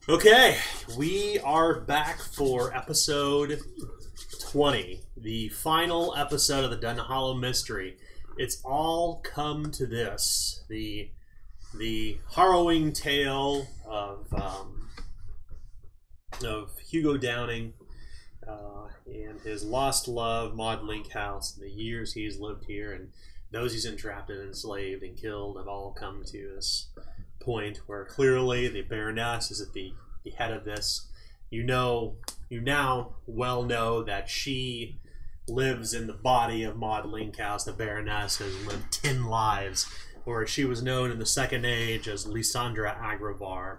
Okay, we are back for episode 20, the final episode of the Dunhallow Mystery. It's all come to this, the harrowing tale of Hugo Downing and his lost love, Maud Linkhouse, and the years he's lived here, and those he's entrapped and enslaved and killed have all come to this point where clearly the Baroness is at the head of this. You now well know that she lives in the body of Maud Linkhouse. The Baroness has lived 10 lives, or she was known in the Second Age as Lysandra Agravar.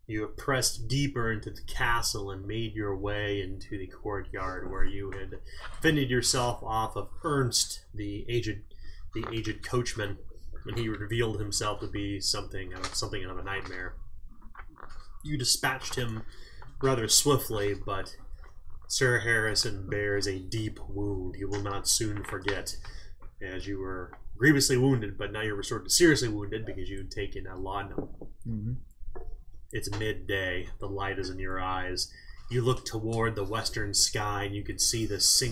You have pressed deeper into the castle and made your way into the courtyard where you had fended yourself off of Ernst, the aged coachman, when he revealed himself to be something of a nightmare. You dispatched him rather swiftly, but Sir Harrison bears a deep wound he will not soon forget, as you were grievously wounded, but now you're restored to seriously wounded because you'd taken a laudanum. Mm-hmm. It's midday. The light is in your eyes. You look toward the western sky, and you can see this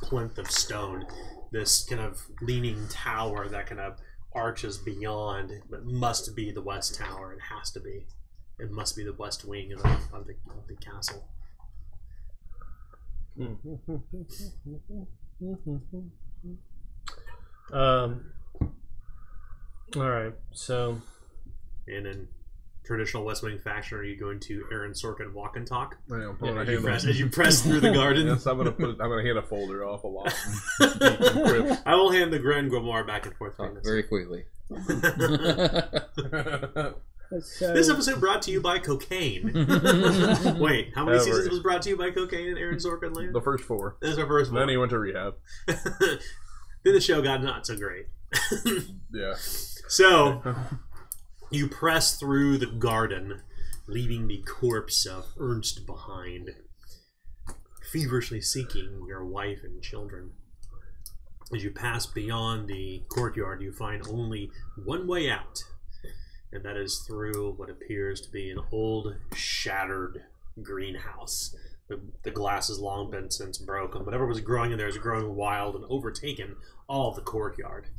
plinth of stone, this kind of leaning tower that kind of arches beyond, but must be the West Tower. It has to be. It must be the west wing of the castle. All right. So, and in traditional West Wing fashion, are you going to Aaron Sorkin walk and talk? As you press through the garden. Yes, I'm gonna hand a folder off a lot. I will hand the Grand Grimoire back and forth. Very quickly. This episode brought to you by cocaine. Wait, how many seasons was brought to you by cocaine in Aaron Sorkin land? The first 4. That's our first one. Then he went to rehab. Then the show got not so great. Yeah. So, you press through the garden, leaving the corpse of Ernst behind, feverishly seeking your wife and children. As you pass beyond the courtyard, you find only one way out, and that is through what appears to be an old, shattered greenhouse. The glass has long been since broken. Whatever was growing in there is growing wild and overtaken all of the courtyard.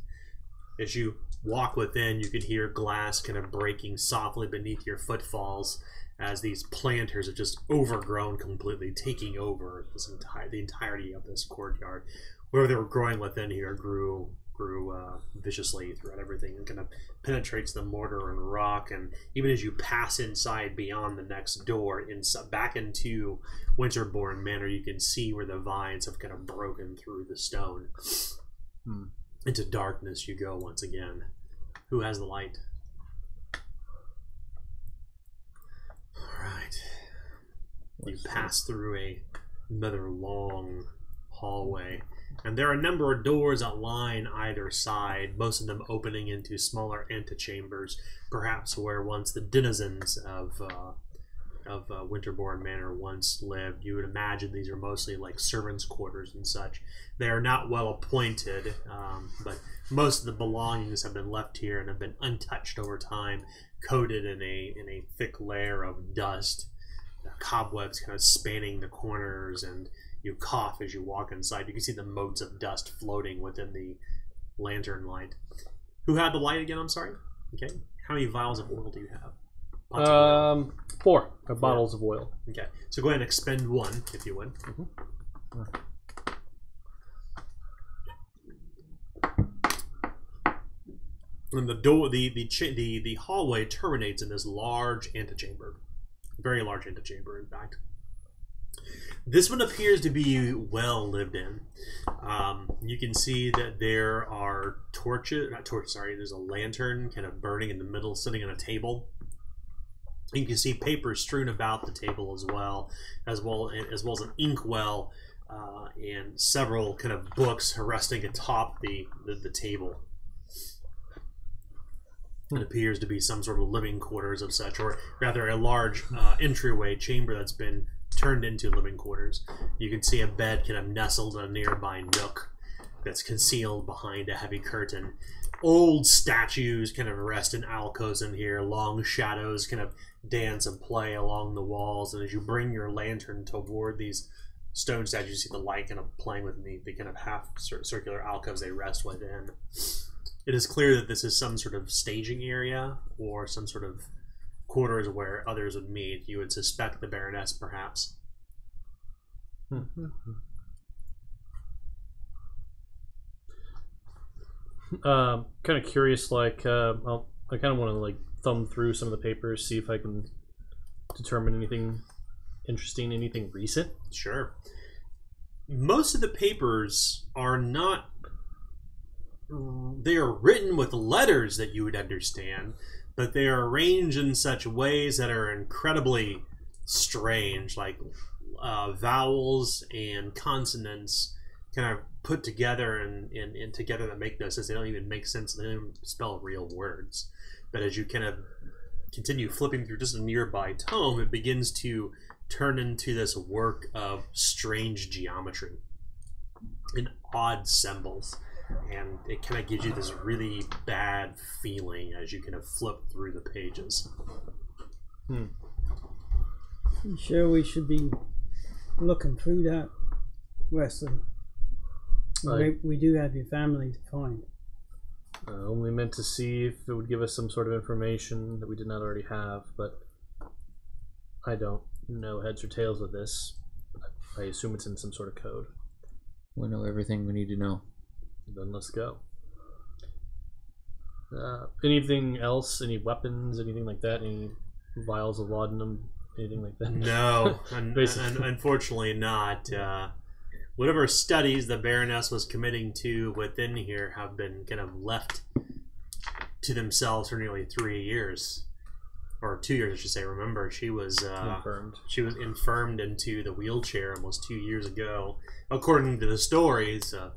As you walk within, you could hear glass kind of breaking softly beneath your footfalls as these planters have just overgrown completely, taking over the entirety of this courtyard. Whatever they were growing within here grew viciously throughout everything and kind of penetrates the mortar and rock. And even as you pass inside beyond the next door, back into Winterborne Manor, you can see where the vines have kind of broken through the stone. Into darkness you go once again. Who has the light? Alright. You pass through another long hallway. And there are a number of doors that line either side, most of them opening into smaller antechambers, perhaps where once the denizens of Winterborne Manor once lived. You would imagine these are mostly like servants' quarters and such. They are not well appointed, but most of the belongings have been left here and have been untouched over time, coated in a thick layer of dust, cobwebs kind of spanning the corners, and you cough as you walk inside. You can see the motes of dust floating within the lantern light. Who had the light again? I'm sorry. Okay. How many vials of oil do you have? 4 bottles of oil. Okay. So go ahead and expend 1, if you would. And the hallway terminates in this large antechamber. Very large antechamber, in fact. This one appears to be well lived in. You can see that there are there's a lantern kind of burning in the middle, sitting on a table. You can see papers strewn about the table as well as an inkwell and several kind of books resting atop the table. It appears to be some sort of living quarters of such, or rather a large entryway chamber that's been turned into living quarters. You can see a bed kind of nestled in a nearby nook that's concealed behind a heavy curtain. Old statues kind of rest in alcoves in here, long shadows kind of dance and play along the walls, and as you bring your lantern toward these stone statues, you see the light kind of playing with the kind of half circular alcoves they rest within. It is clear that this is some sort of staging area or some sort of quarters where others would meet. You would suspect the Baroness, perhaps. Kind of curious, like, I kind of want to, like, thumb through some of the papers, see if I can determine anything interesting, anything recent. Sure. Most of the papers are not... They are written with letters that you would understand, but they are arranged in such ways that are incredibly strange, like vowels and consonants kind of put together and together that make no sense. They don't even make sense. They don't even spell real words. But as you kind of continue flipping through just a nearby tome, it begins to turn into this work of strange geometry and odd symbols. And it kind of gives you this really bad feeling as you kind of flip through the pages. You sure we should be looking through that, Wesley? We do have your family to find. Only meant to see if it would give us some sort of information that we did not already have, but I don't know heads or tails of this. I assume it's in some sort of code. We know everything we need to know. Then let's go. Anything else? Any weapons? Anything like that? Any vials of laudanum? Anything like that? No, unfortunately not. Whatever studies the Baroness was committing to within here have been kind of left to themselves for nearly 3 years. Or 2 years, I should say. Remember, she was Confirmed. She was infirmed into the wheelchair almost 2 years ago, according to the stories of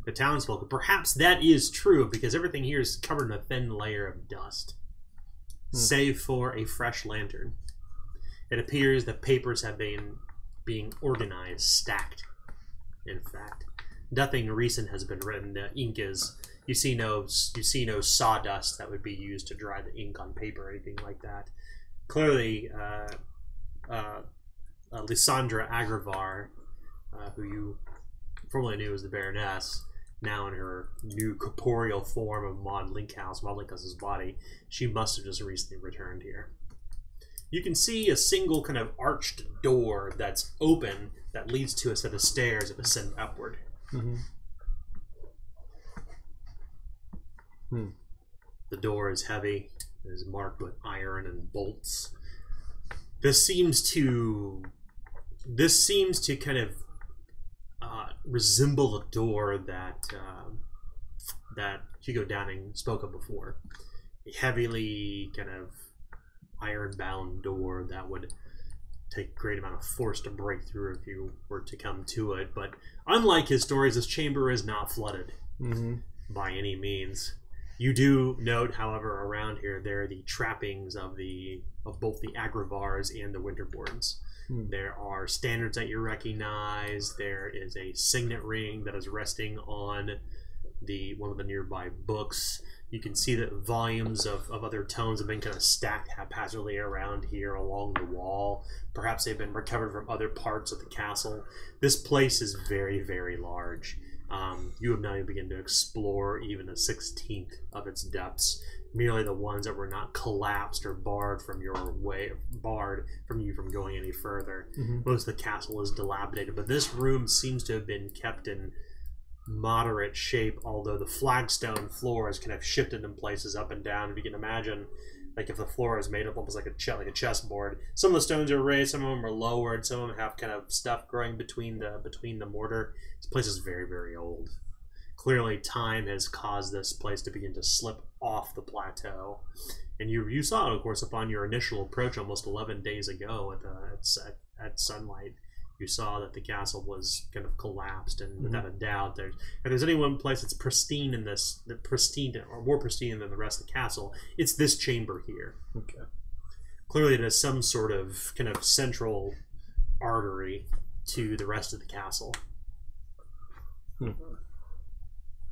the townsfolk. Perhaps that is true, because everything here is covered in a thin layer of dust, save for a fresh lantern. It appears that papers have been being organized, stacked. In fact, nothing recent has been written. The ink is. You see no sawdust that would be used to dry the ink on paper or anything like that. Clearly, Lysandra Agrivar, who you formerly knew as the Baroness, now in her new corporeal form of Maud Linkhouse, Maud Linkhouse's body, she must have just recently returned here. You can see a single kind of arched door that's open that leads to a set of stairs that ascend upward. The door is heavy. It is marked with iron and bolts. This seems to kind of resemble the door that Hugo Downing spoke of before. A heavily kind of iron-bound door that would take a great amount of force to break through if you were to come to it. But unlike his stories, this chamber is not flooded by any means. You do note, however, around here there are the trappings of both the Agrivars and the Winterbornes. There are standards that you recognize. There is a signet ring that is resting on one of the nearby books. You can see that volumes of other tomes have been kind of stacked haphazardly around here along the wall. Perhaps they've been recovered from other parts of the castle. This place is very, very large. You have now begun to explore even a 16th of its depths, merely the ones that were not collapsed or barred from you from going any further. Most of the castle is dilapidated, but this room seems to have been kept in moderate shape, although the flagstone floor has kind of shifted in places up and down. If you can imagine, like if the floor is made up almost like a chessboard, some of the stones are raised, some of them are lowered, some of them have kind of stuff growing between the mortar. This place is very, very old. Clearly, time has caused this place to begin to slip off the plateau, and you saw it, of course, upon your initial approach almost 11 days ago at sunlight. You saw that the castle was kind of collapsed, and without a doubt, if there's any one place that's pristine in this, or more pristine than the rest of the castle, it's this chamber here. Okay. Clearly, it has some sort of kind of central artery to the rest of the castle.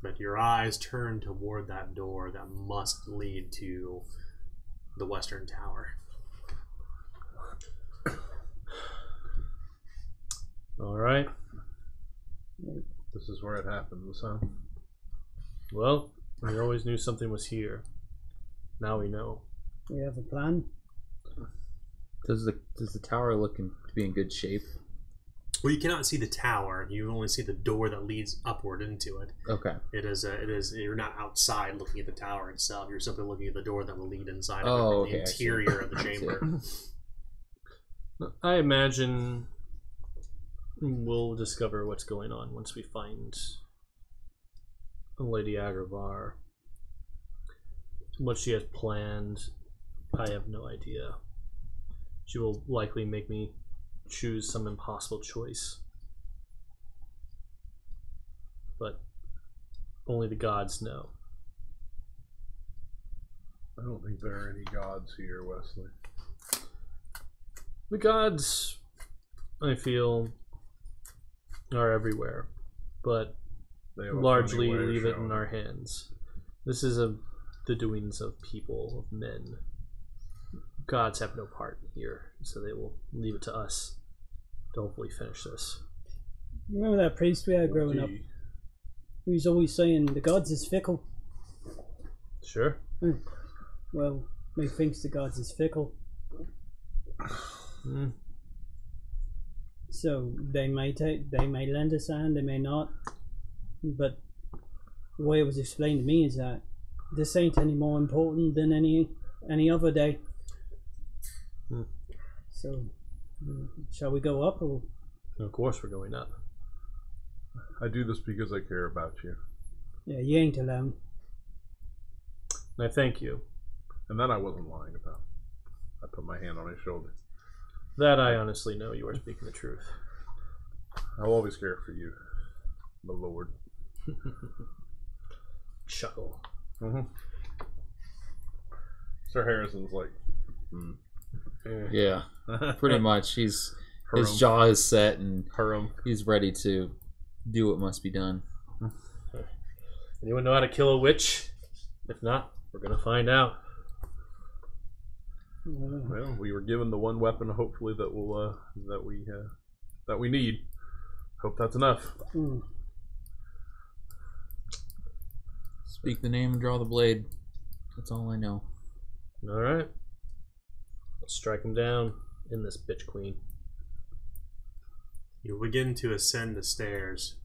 But your eyes turn toward that door that must lead to the western tower. Alright. This is where it happens, huh? Well, we always knew something was here. Now we know. We have a plan. Does the tower look to be in good shape? Well, you cannot see the tower. You only see the door that leads upward into it. Okay. It is. You're not outside looking at the tower itself. You're simply looking at the door that will lead inside of the interior of the chamber. I imagine we'll discover what's going on once we find Lady Agravar. What she has planned, I have no idea. She will likely make me choose some impossible choice. But only the gods know. I don't think there are any gods here, Wesley. The gods, I feel, are everywhere, but They have a largely funny way of leave it in showing. our hands. This is the doings of people, of men. Gods have no part here, so they will leave it to us to hopefully finish this. Remember that priest we had growing up? He was always saying the gods is fickle. Sure. Well, he thinks the gods is fickle. So they may lend us a hand, they may not. But the way it was explained to me is that this ain't any more important than any other day. So, shall we go up or? Of course we're going up. I do this because I care about you. Yeah, you ain't alone. I thank you. And that I wasn't lying about. I put my hand on his shoulder. That I honestly know you are speaking the truth. I'll always care for you, my lord. Chuckle. Sir Harrison's like, Yeah, pretty much. His Hurum. jaw is set and Hurum. he's ready to do what must be done. Anyone know how to kill a witch? If not, we're gonna find out. Well, we were given the one weapon, hopefully that will that we need. Hope that's enough. Speak the name and draw the blade. That's all I know. Alright. Let's strike him down in this bitch queen. You begin to ascend the stairs.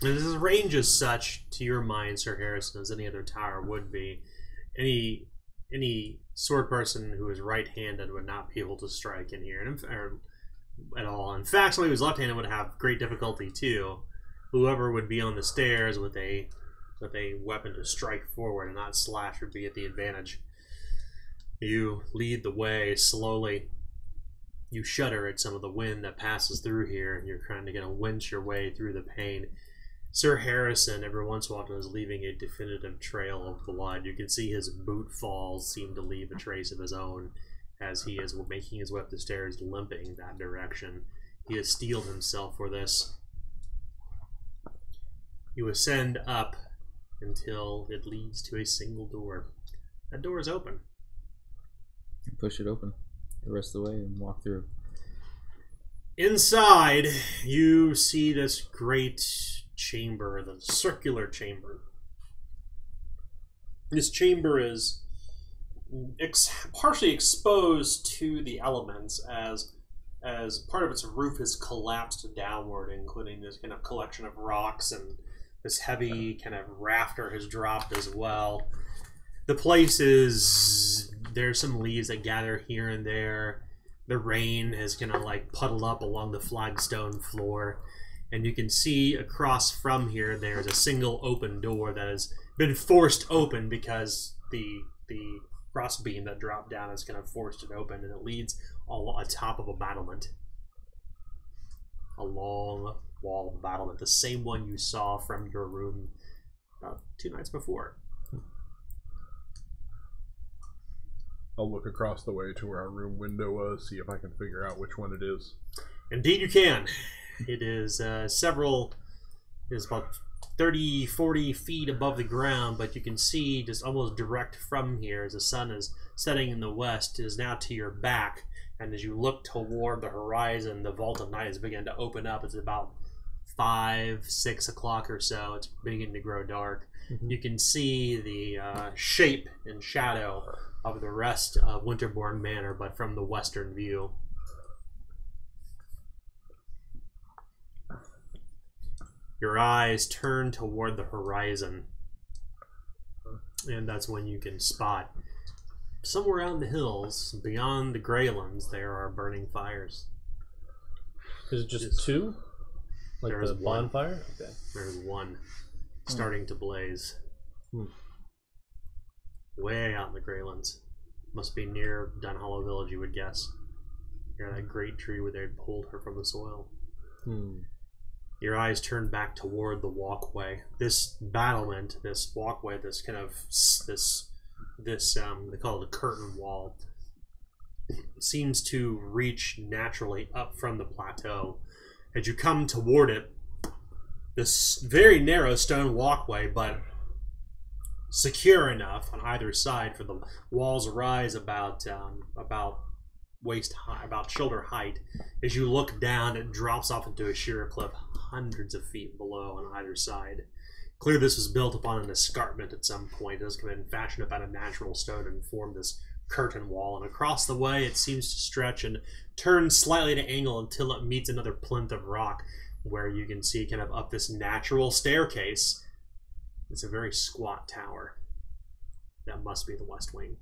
And this range is such, to your mind, Sir Harrison, as any other tower would be. Any sword person who is right-handed would not be able to strike in here at all. In fact, somebody who's left-handed would have great difficulty too. Whoever would be on the stairs with a weapon to strike forward and not slash would be at the advantage. You lead the way slowly. You shudder at some of the wind that passes through here, and you're trying to winch your way through the pain. Sir Harrison, every once in a while, is leaving a definitive trail of blood. You can see his boot falls seem to leave a trace of his own as he is making his way up the stairs, limping that direction. He has steeled himself for this. You ascend up until it leads to a single door. That door is open. You push it open the rest of the way and walk through. Inside, you see this great chamber, the circular chamber. This chamber is partially exposed to the elements as part of its roof has collapsed downward, including this kind of collection of rocks, and this heavy kind of rafter has dropped as well. The place is, there's some leaves that gather here and there. The rain has kind of like puddled up along the flagstone floor. And you can see across from here, there's a single open door that has been forced open because the crossbeam that dropped down has kind of forced it open, and it leads all atop of a battlement. A long wall battlement, the same one you saw from your room about 2 nights before. I'll look across the way to where our room window was, see if I can figure out which one it is. Indeed you can. It is about 30, 40 feet above the ground, but you can see just almost direct from here as the sun is setting in the west is now to your back And as you look toward the horizon, the vault of night has begun to open up. It's about 5, 6 o'clock or so. It's beginning to grow dark. You can see the shape and shadow of the rest of Winterborne Manor, but from the western view. Your eyes turn toward the horizon, and that's when you can spot somewhere out in the hills, beyond the Greylands, there are burning fires. Is it just two? Like There is the one. bonfire? Okay. There's one starting to blaze. Way out in the Greylands. Must be near Dunhallow Village, you would guess. Near that great tree where they pulled her from the soil. Your eyes turn back toward the walkway. This battlement, this walkway, this kind of they call it a curtain wall, seems to reach naturally up from the plateau. As you come toward it, this very narrow stone walkway, but secure enough on either side for the walls rise about waist high, about shoulder height. As you look down, it drops off into a sheer cliff hundreds of feet below on either side. Clearly this was built upon an escarpment at some point. It has been fashioned up out of natural stone and formed this curtain wall, and across the way it seems to stretch and turn slightly to angle until it meets another plinth of rock, where you can see kind of up this natural staircase. It's a very squat tower. That must be the West Wing.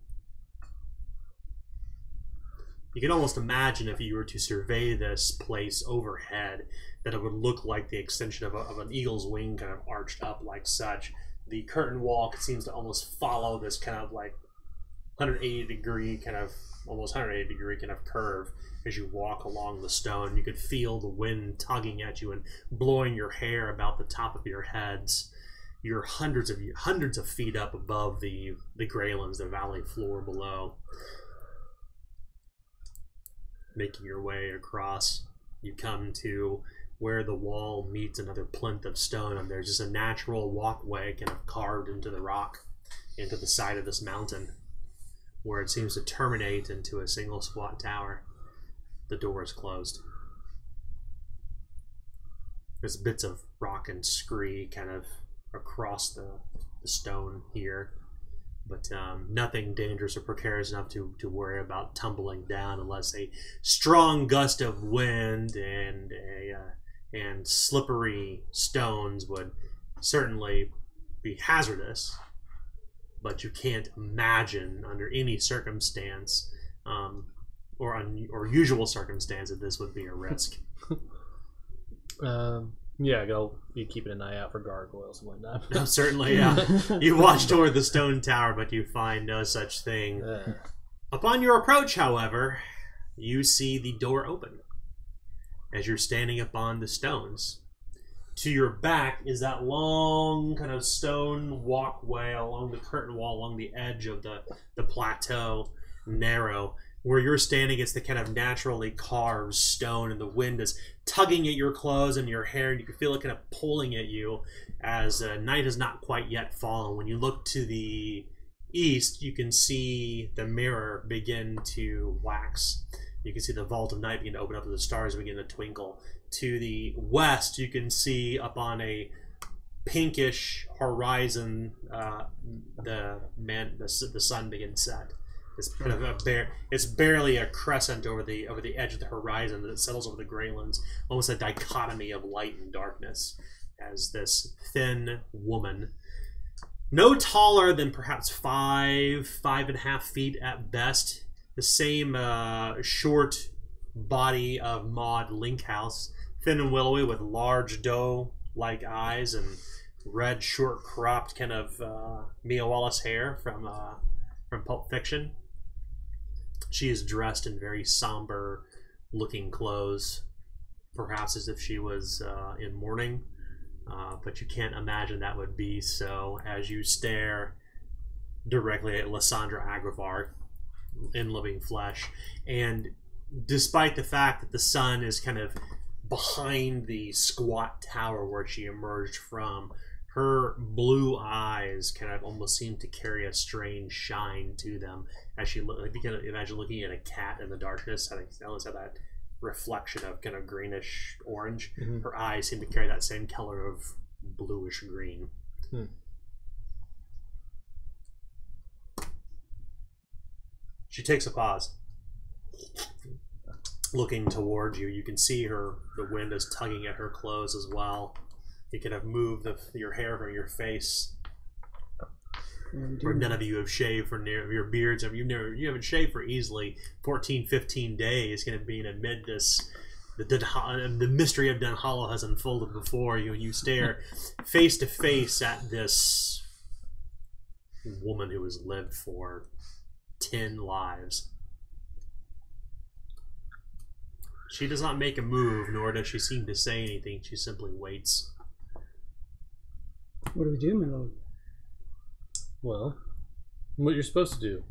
You can almost imagine, if you were to survey this place overhead, that it would look like the extension of an eagle's wing, kind of arched up like such. The curtain wall seems to almost follow this kind of like 180 degree kind of curve as you walk along the stone. You could feel the wind tugging at you and blowing your hair about the top of your heads. You're hundreds of feet up above the Greylands, the valley floor below. Making your way across, you come to where the wall meets another plinth of stone, and there's just a natural walkway kind of carved into the rock, into the side of this mountain, where it seems to terminate into a single squat tower. The door is closed. There's bits of rock and scree kind of across the stone here, but nothing dangerous or precarious enough to worry about tumbling down, unless a strong gust of wind and slippery stones would certainly be hazardous. But you can't imagine under any circumstance or usual circumstance that this would be a risk. Yeah, I'll be keeping an eye out for gargoyles and whatnot. No, certainly, yeah. You watch toward the stone tower, but you find no such thing. Upon your approach, however, you see the door open as you're standing upon the stones. To your back is that long kind of stone walkway along the curtain wall, along the edge of the plateau, narrow. Where you're standing, it's the kind of naturally carved stone, and the wind is tugging at your clothes and your hair, and you can feel it kind of pulling at you as night has not quite yet fallen. When you look to the east, you can see the mirror begin to wax. You can see the vault of night begin to open up and the stars begin to twinkle. To the west, you can see up on a pinkish horizon the sun begins to set. It's kind of it's barely a crescent over the edge of the horizon that it settles over the Greylands, almost a dichotomy of light and darkness, as this thin woman, no taller than perhaps 5.5 feet at best, the same short body of Maud Linkhouse, thin and willowy with large doe-like eyes and red, short-cropped kind of Mia Wallace hair from Pulp Fiction. She is dressed in very somber looking clothes, perhaps as if she was in mourning, but you can't imagine that would be so as you stare directly at Lysandra Agravaur in living flesh. And despite the fact that the sun is kind of behind the squat tower where she emerged from, Her blue eyes kind of almost seem to carry a strange shine to them as she look. Like you can imagine looking at a cat in the darkness, having that reflection of kind of greenish orange. Mm-hmm. Her eyes seem to carry that same color of bluish green. She takes a pause. Looking towards you, you can see her. The wind is tugging at her clothes as well. You can have moved your hair from your face. Or none of you have shaved for your beards. You haven't shaved for easily 14, 15 days. Going to be amid this. The mystery of Dunhallow has unfolded before you, and you stare face to face at this woman who has lived for 10 lives. She does not make a move, nor does she seem to say anything. She simply waits. What do we do, my lord? Well, what you're supposed to do.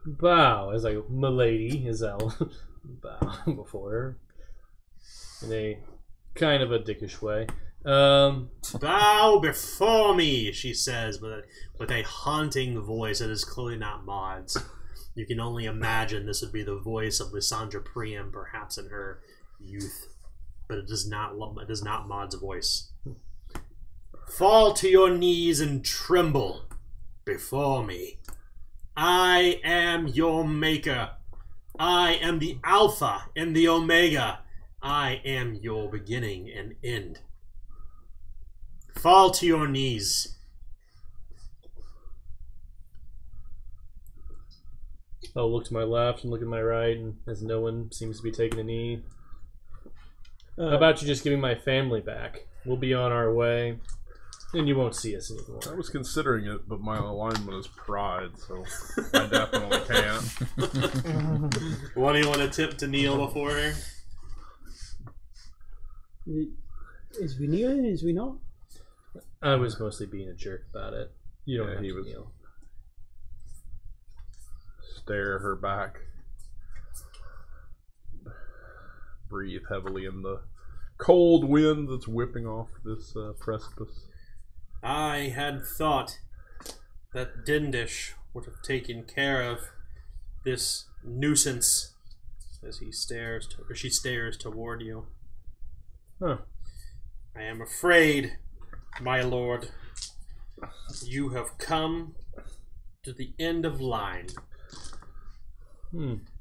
Bow, as I, milady, as I'll bow before her. In a kind of a dickish way. Bow before me, she says, with a haunting voice that is clearly not Maud's. You can only imagine this would be the voice of Lysandra Priam, perhaps in her youth, but it is not Maud's voice. Fall to your knees and tremble before me. I am your maker. I am the Alpha and the Omega. I am your beginning and end. Fall to your knees. I'll look to my left and look at my right, and as no one seems to be taking a knee. How about you just giving my family back? We'll be on our way, and you won't see us anymore. I was considering it, but my alignment is pride, so I definitely can't. What do you want to tip to kneel before her? Is we kneeling? Is we not? I was mostly being a jerk about it. You don't have to kneel. Stare her back. Breathe heavily in the cold wind that's whipping off this precipice. I had thought that Dindish would have taken care of this nuisance as she stares toward you. Huh. I am afraid, my lord, you have come to the end of line.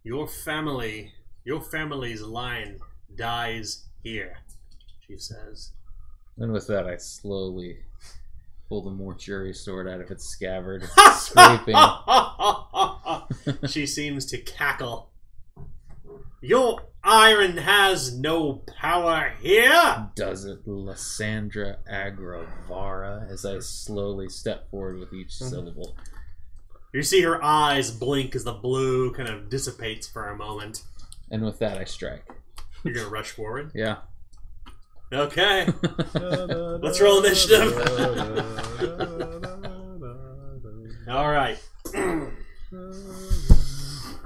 Your family's line dies here, she says. And with that, I slowly pull the mortuary sword out of its scabbard, scraping. She seems to cackle. Your iron has no power here. Does it, Lysandra Agravara? As I slowly step forward with each syllable. You see her eyes blink as the blue kind of dissipates for a moment. And with that, I strike. You're going to rush forward? Yeah. Okay. Let's roll initiative. Alright.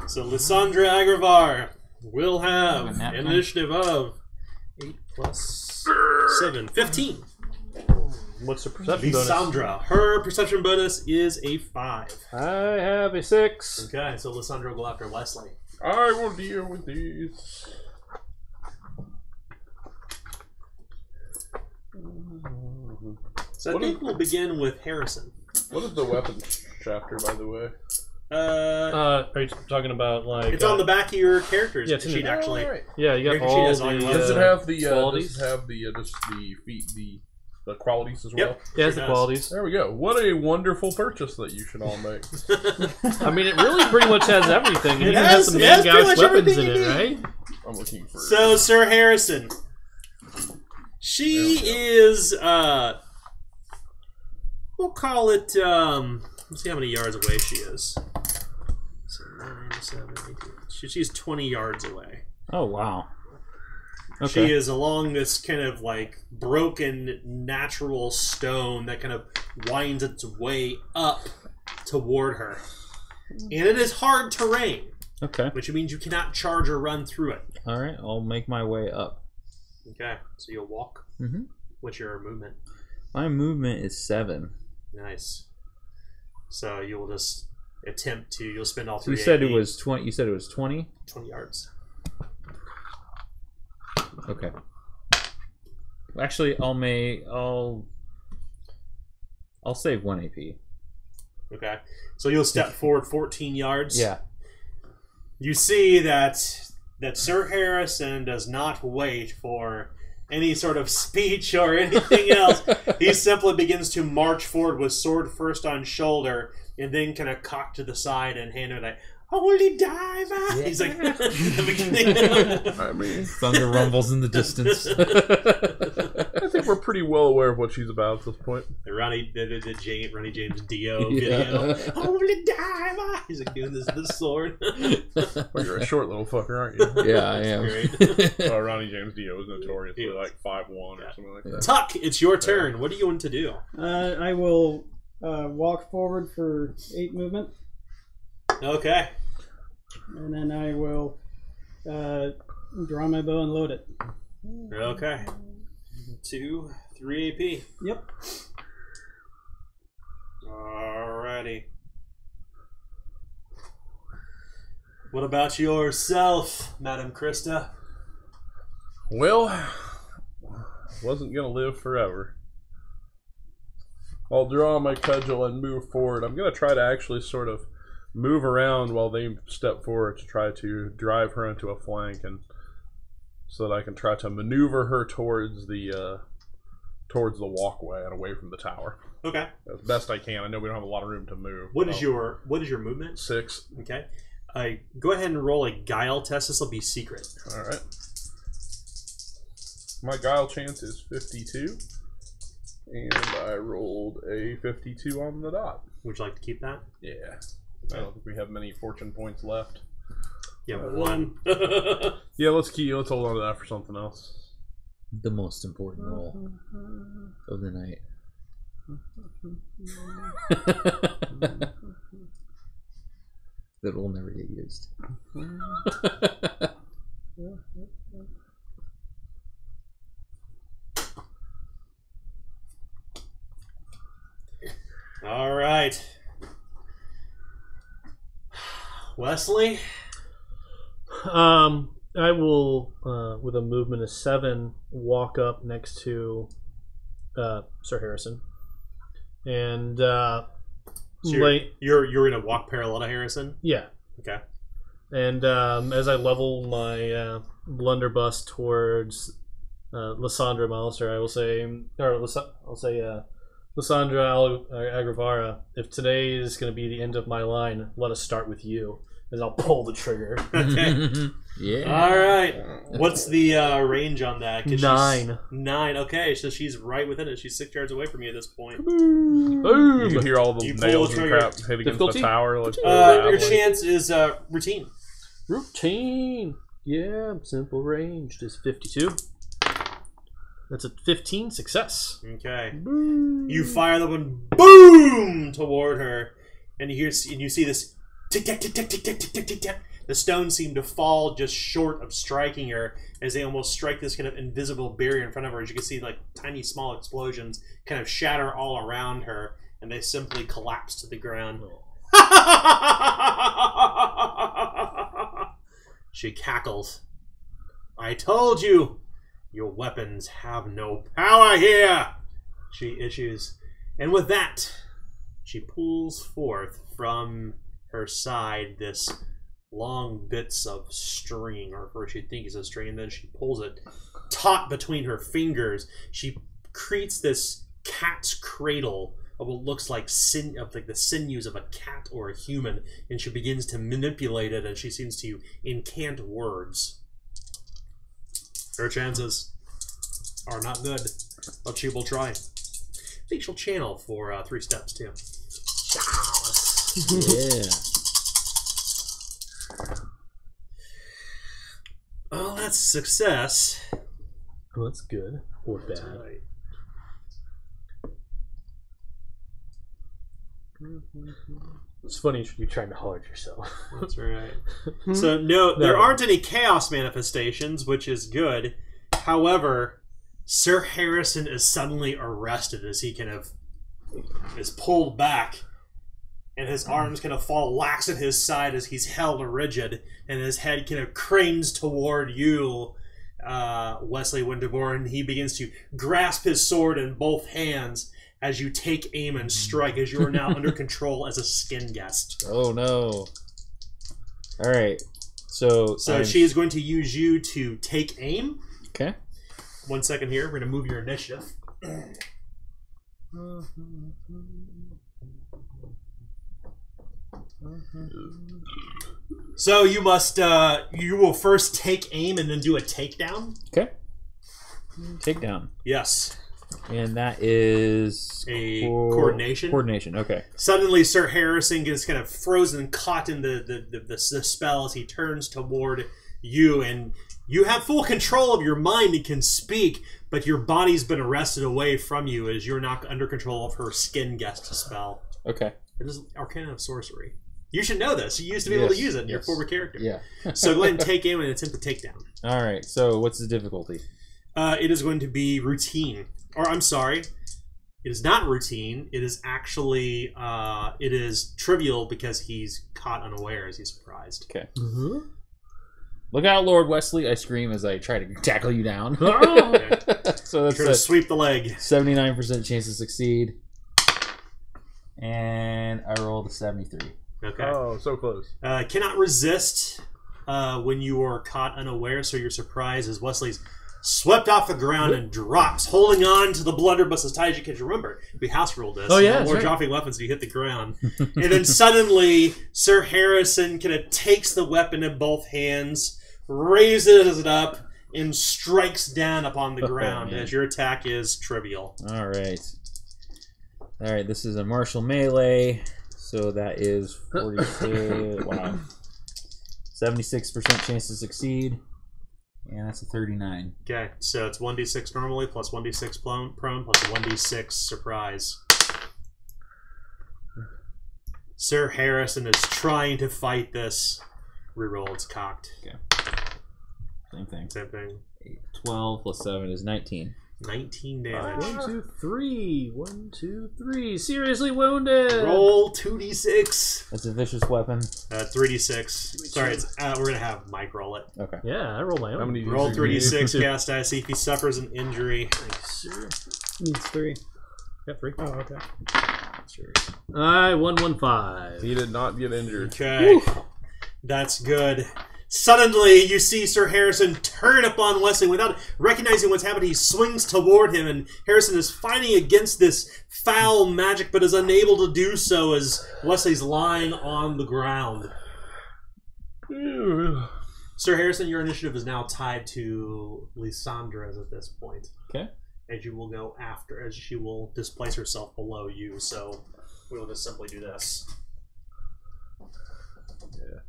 So Lysandra Agravar will have an initiative of 8 plus 7. 15. What's the perception bonus? Lysandra. Her perception bonus is a 5. I have a 6. Okay, so Lysandra will go after Wesley. I will deal with these. So I think we'll begin with Harrison. What is the weapons chapter, by the way? Are you talking about like? It's on the back of your character's yeah, sheet, actually. Right. Yeah, you got Character sheet all has all your Does it have the qualities? does it have the just the qualities as well? Yep. Yeah, it's Sure the does. qualities. There we go. What a wonderful purchase that you should all make. I mean, it really pretty much has everything. It even has some it has pretty Gauss much weapons in everything it, you right? I'm looking for. So, Sir Harrison, she is we'll call it let's see how many yards away she is. So 9, 7, 8, she's 20 yards away. Oh, wow. Okay. She is along this kind of like broken natural stone that kind of winds its way up toward her. And it is hard terrain, Okay. which means you cannot charge or run through it. All right. I'll make my way up. Okay, so you'll walk. Mm-hmm. What's your movement? My movement is 7. Nice. So you will just attempt to. You'll spend all So 3. you said AP. it was 20. You said it was 20. 20 yards. Okay. Actually, I'll save 1 AP. Okay. So you'll step forward 14 yards. Yeah. You see that Sir Harrison does not wait for any sort of speech or anything else. He simply begins to march forward with sword first on shoulder and then kind of cocked to the side and hand him like, "Holy diver!" Yeah. He's like, the beginning. I mean, Thunder rumbles in the distance. I think we're pretty well aware of what she's about at this point. The Ronnie James Dio video. Holy diver! He's like doing this sword. Well, you're a short little fucker, aren't you? Yeah, I am. Well, Ronnie James Dio is notoriously like 5'1" or something like that. Tuck, it's your turn. What are you going to do? I will walk forward for 8 movement, Okay. and then I will draw my bow and load it. Okay. 2, 3 AP. Yep. Alrighty. What about yourself, Madam Krista? Well, wasn't gonna live forever. I'll draw my cudgel and move forward. I'm gonna try to actually sort of move around while they step forward to try to drive her into a flank, and so that I can try to maneuver her towards the walkway and away from the tower Okay. as best I can. I know we don't have a lot of room to move. What is your movement? 6? Okay. Go ahead and roll a guile test. This will be secret. All right. My guile chance is 52, and I rolled a 52 on the dot. Would you like to keep that? Yeah. I don't think we have many fortune points left. Yeah, 1. Yeah, let's hold on to that for something else. The most important role of the night. That will never get used. All right. Wesley? I will, with a movement of 7, walk up next to Sir Harrison, and So you're gonna walk parallel to Harrison? yeah, Okay. and as I level my blunderbuss towards Lysandra Mallister, I will say, Lysandra Agravara, if today is going to be the end of my line, let us start with you. And I'll pull the trigger. Okay. Yeah. All right. What's the range on that? 'Cause 9. 9. Okay, so she's right within it. She's 6 yards away from you at this point. Boom! You can hear all the You pull nails the and trigger. crap hit against Difficulty? the tower. Like, Your chance is routine. Routine. Yeah, simple ranged is 52. That's a 15 success. Okay. You fire the one, boom, toward her, and you see this tick tick tick tick tick tick tick tick tick tick. The stones seem to fall just short of striking her as they almost strike this kind of invisible barrier in front of her. As you can see, like tiny small explosions kind of shatter all around her, and they simply collapse to the ground. She cackles. I told you, your weapons have no power here, she issues. And with that, she pulls forth from her side this long bits of string, or what she thinks is a string, and then she pulls it taut between her fingers. She creates this cat's cradle of what looks like the sinews of a cat or a human, and she begins to manipulate it, and she seems to incant words. Her chances are not good, but she will try. I think she'll channel for 3 steps too. Yeah. Well, that's a success. Well, that's good or bad. Right. It's funny you trying to holler at yourself. That's right. So no, there aren't any chaos manifestations, which is good. However, Sir Harrison is suddenly arrested as he kind of is pulled back, and his arms kind of fall lax at his side as he's held rigid, and his head kind of cranes toward you, Wesley Winterborne. He begins to grasp his sword in both hands as you take aim and strike, as you are now under control as a skin guest. Oh no. Alright. So she is going to use you to take aim. Okay. 1 second here. We're going to move your initiative. So you must, you will first take aim and then do a takedown. Okay. Takedown. Yes. And that is a coordination. Coordination. Okay. Suddenly, Sir Harrison gets kind of frozen, caught in the spell as he turns toward you, and you have full control of your mind and can speak, but your body's been arrested away from you as you're not under control of her skin guest spell. Okay. It is Arcana of Sorcery. You should know this. You used to be able to use it in your former character. Yeah. So go ahead and take aim and attempt to take down. All right. So what's the difficulty? It is going to be routine. Or I'm sorry, it is not routine. It is actually it is trivial because he's caught unawares. He's surprised. Okay. Look out, Lord Wesley! I scream as I try to tackle you down. Okay. So that's trying to sweep the leg. 79% chance to succeed, and I rolled a 73. Okay. Oh, so close. Cannot resist when you are caught unaware. So your surprise is Wesley's swept off the ground and drops, holding on to the blunderbuss as tight as you can. Remember, we house ruled this. Oh, yeah, More right. dropping weapons as you hit the ground. And then suddenly, Sir Harrison kind of takes the weapon in both hands, raises it up, and strikes down upon the ground as your attack is trivial. All right. All right. This is a martial melee, so that is 46. Wow. 76% chance to succeed. And that's a 39. Okay, so it's 1d6 normally, plus 1d6 prone, plus 1d6 surprise. Sir Harrison is trying to fight this. Reroll, it's cocked. Okay. Same thing. Same thing. 12 plus 7 is 19. 19 damage. 1, 2, 3. 1, 2, 3. Seriously wounded. Roll 2d6. That's a vicious weapon. 3d6. Sorry, it's, we're going to have Mike roll it. Okay. Yeah, I roll my own. How many Roll users do you 3d6, cast dice, see if he suffers an injury. Thanks, sir. Needs 3. Got 3. Oh, okay. Sure. Alright, 115. He did not get injured. Okay. That's good. Suddenly, you see Sir Harrison turn upon Wesley without recognizing what's happened. He swings toward him, and Harrison is fighting against this foul magic, but is unable to do so as Wesley's lying on the ground. Sir Harrison, your initiative is now tied to Lysandra's at this point. Okay. As you will go after, as she will displace herself below you, so we will just simply do this. Yeah.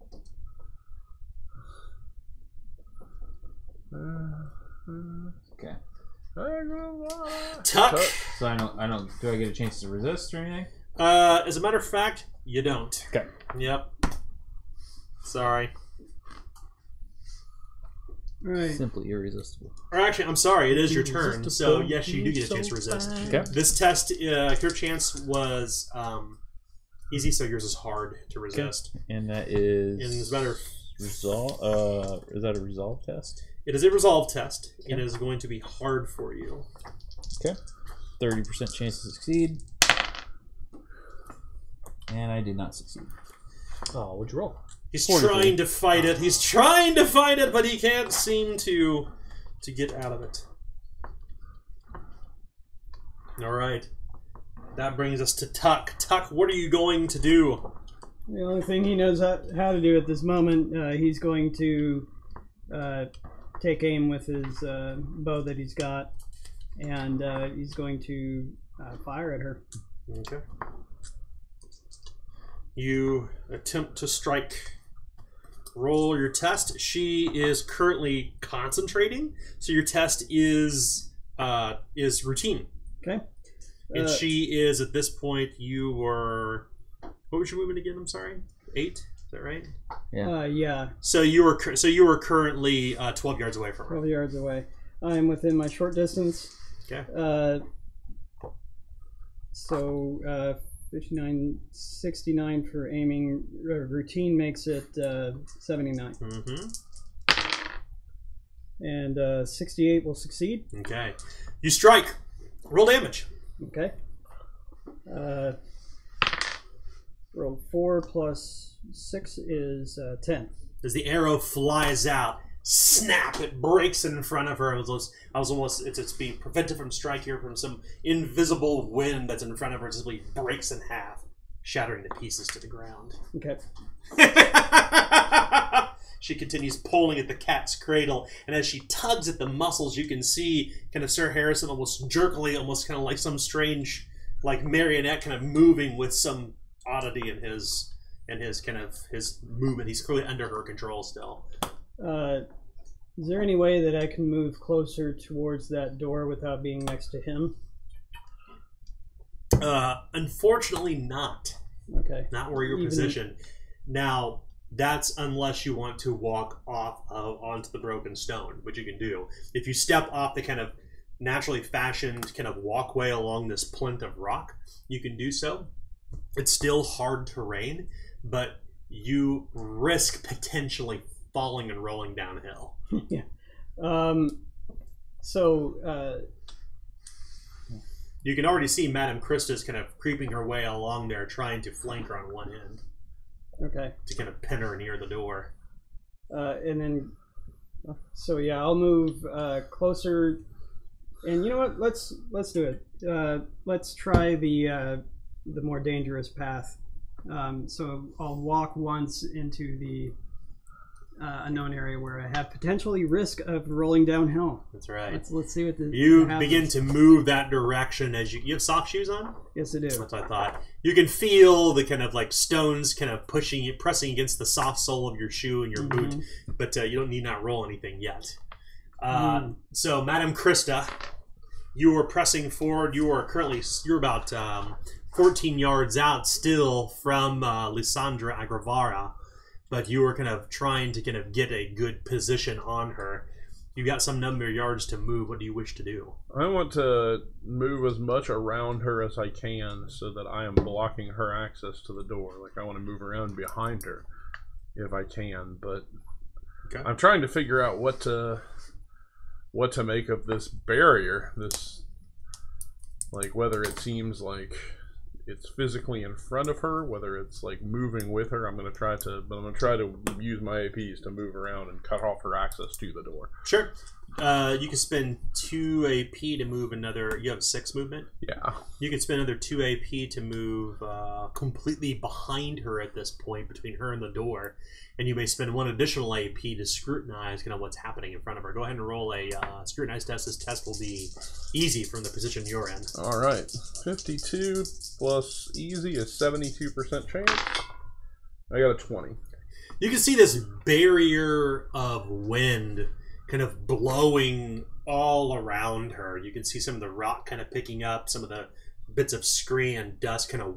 Okay. Tuck! So I don't. Do I get a chance to resist or anything? As a matter of fact, you don't. Okay. Yep. Sorry. Right. Simply irresistible. Or actually, I'm sorry, it is your turn. So, yes, you do get a chance to resist. Okay. This test, your chance was easy, so yours is hard to resist. And that is. And as a matter of resolve. Is that a resolve test? It is a resolve test. Okay. It is going to be hard for you. Okay. 30% chance to succeed. And I did not succeed. Oh, what'd you roll? He's 43. trying to fight it. He's trying to fight it, but he can't seem to get out of it. All right. That brings us to Tuck. Tuck, what are you going to do? The only thing he knows how to do at this moment, he's going to take aim with his bow that he's got, and he's going to fire at her. Okay. You attempt to strike. Roll your test. She is currently concentrating, so your test is routine. Okay. And she is at this point. You were. What was your movement again? I'm sorry. 8. Is that right? Yeah. So you were currently 12 yards away from her. 12 yards away. I'm within my short distance. Okay. So 59, 69 for aiming. Routine makes it 79. Mm-hmm. And 68 will succeed. Okay. You strike. Roll damage. Okay. Roll 4 plus 6 is 10. As the arrow flies out, snap! It breaks in front of her. It's being prevented from striking her from some invisible wind that's in front of her. It simply breaks in half, shattering to pieces to the ground. Okay. She continues pulling at the cat's cradle, and as she tugs at the muscles, you can see kind of Sir Harrison almost jerkily, almost kind of like some strange, like marionette, kind of moving with some oddity in his movement. He's clearly under her control still. Is there any way that I can move closer towards that door without being next to him? Unfortunately, not. Okay. Not where you're positioned. Now, that's unless you want to walk off onto the broken stone, which you can do. If you step off the kind of naturally fashioned kind of walkway along this plinth of rock, you can do so. It's still hard terrain, but you risk potentially falling and rolling downhill. Yeah. You can already see Madame Krista's kind of creeping her way along there, trying to flank her on one end. Okay. To kind of pin her near the door. And then, so yeah, I'll move closer. And you know what? Let's do it. Let's try the more dangerous path. So I'll walk once into the unknown area where I have potentially risk of rolling downhill. That's right. Let's see what the you begin to move that direction as you have soft shoes on? Yes, I do. That's what I thought. You can feel the kind of like stones kind of pressing against the soft sole of your shoe and your boot, but you don't need not roll anything yet. So Madame Krista, you are pressing forward. You're about 14 yards out still from Lysandra Agravara, but you were kind of trying to kind of get a good position on her. You've got some number of yards to move. What do you wish to do? I want to move as much around her as I can so that I am blocking her access to the door. Like, I want to move around behind her if I can, but okay. I'm trying to figure out what to make of this barrier. This, like, whether it seems like it's physically in front of her, whether it's like moving with her. I'm gonna try to use my APs to move around and cut off her access to the door. Sure. You can spend 2 AP to move another. You have 6 movement. Yeah. You can spend another 2 AP to move completely behind her at this point, between her and the door, and you may spend 1 additional AP to scrutinize kind of what's happening in front of her. Go ahead and roll a scrutinize test. This test will be easy from the position you're in. All right. 52 plus easy is 72% chance. I got a 20. You can see this barrier of wind kind of blowing all around her. You can see some of the rock kind of picking up, some of the bits of scree and dust kind of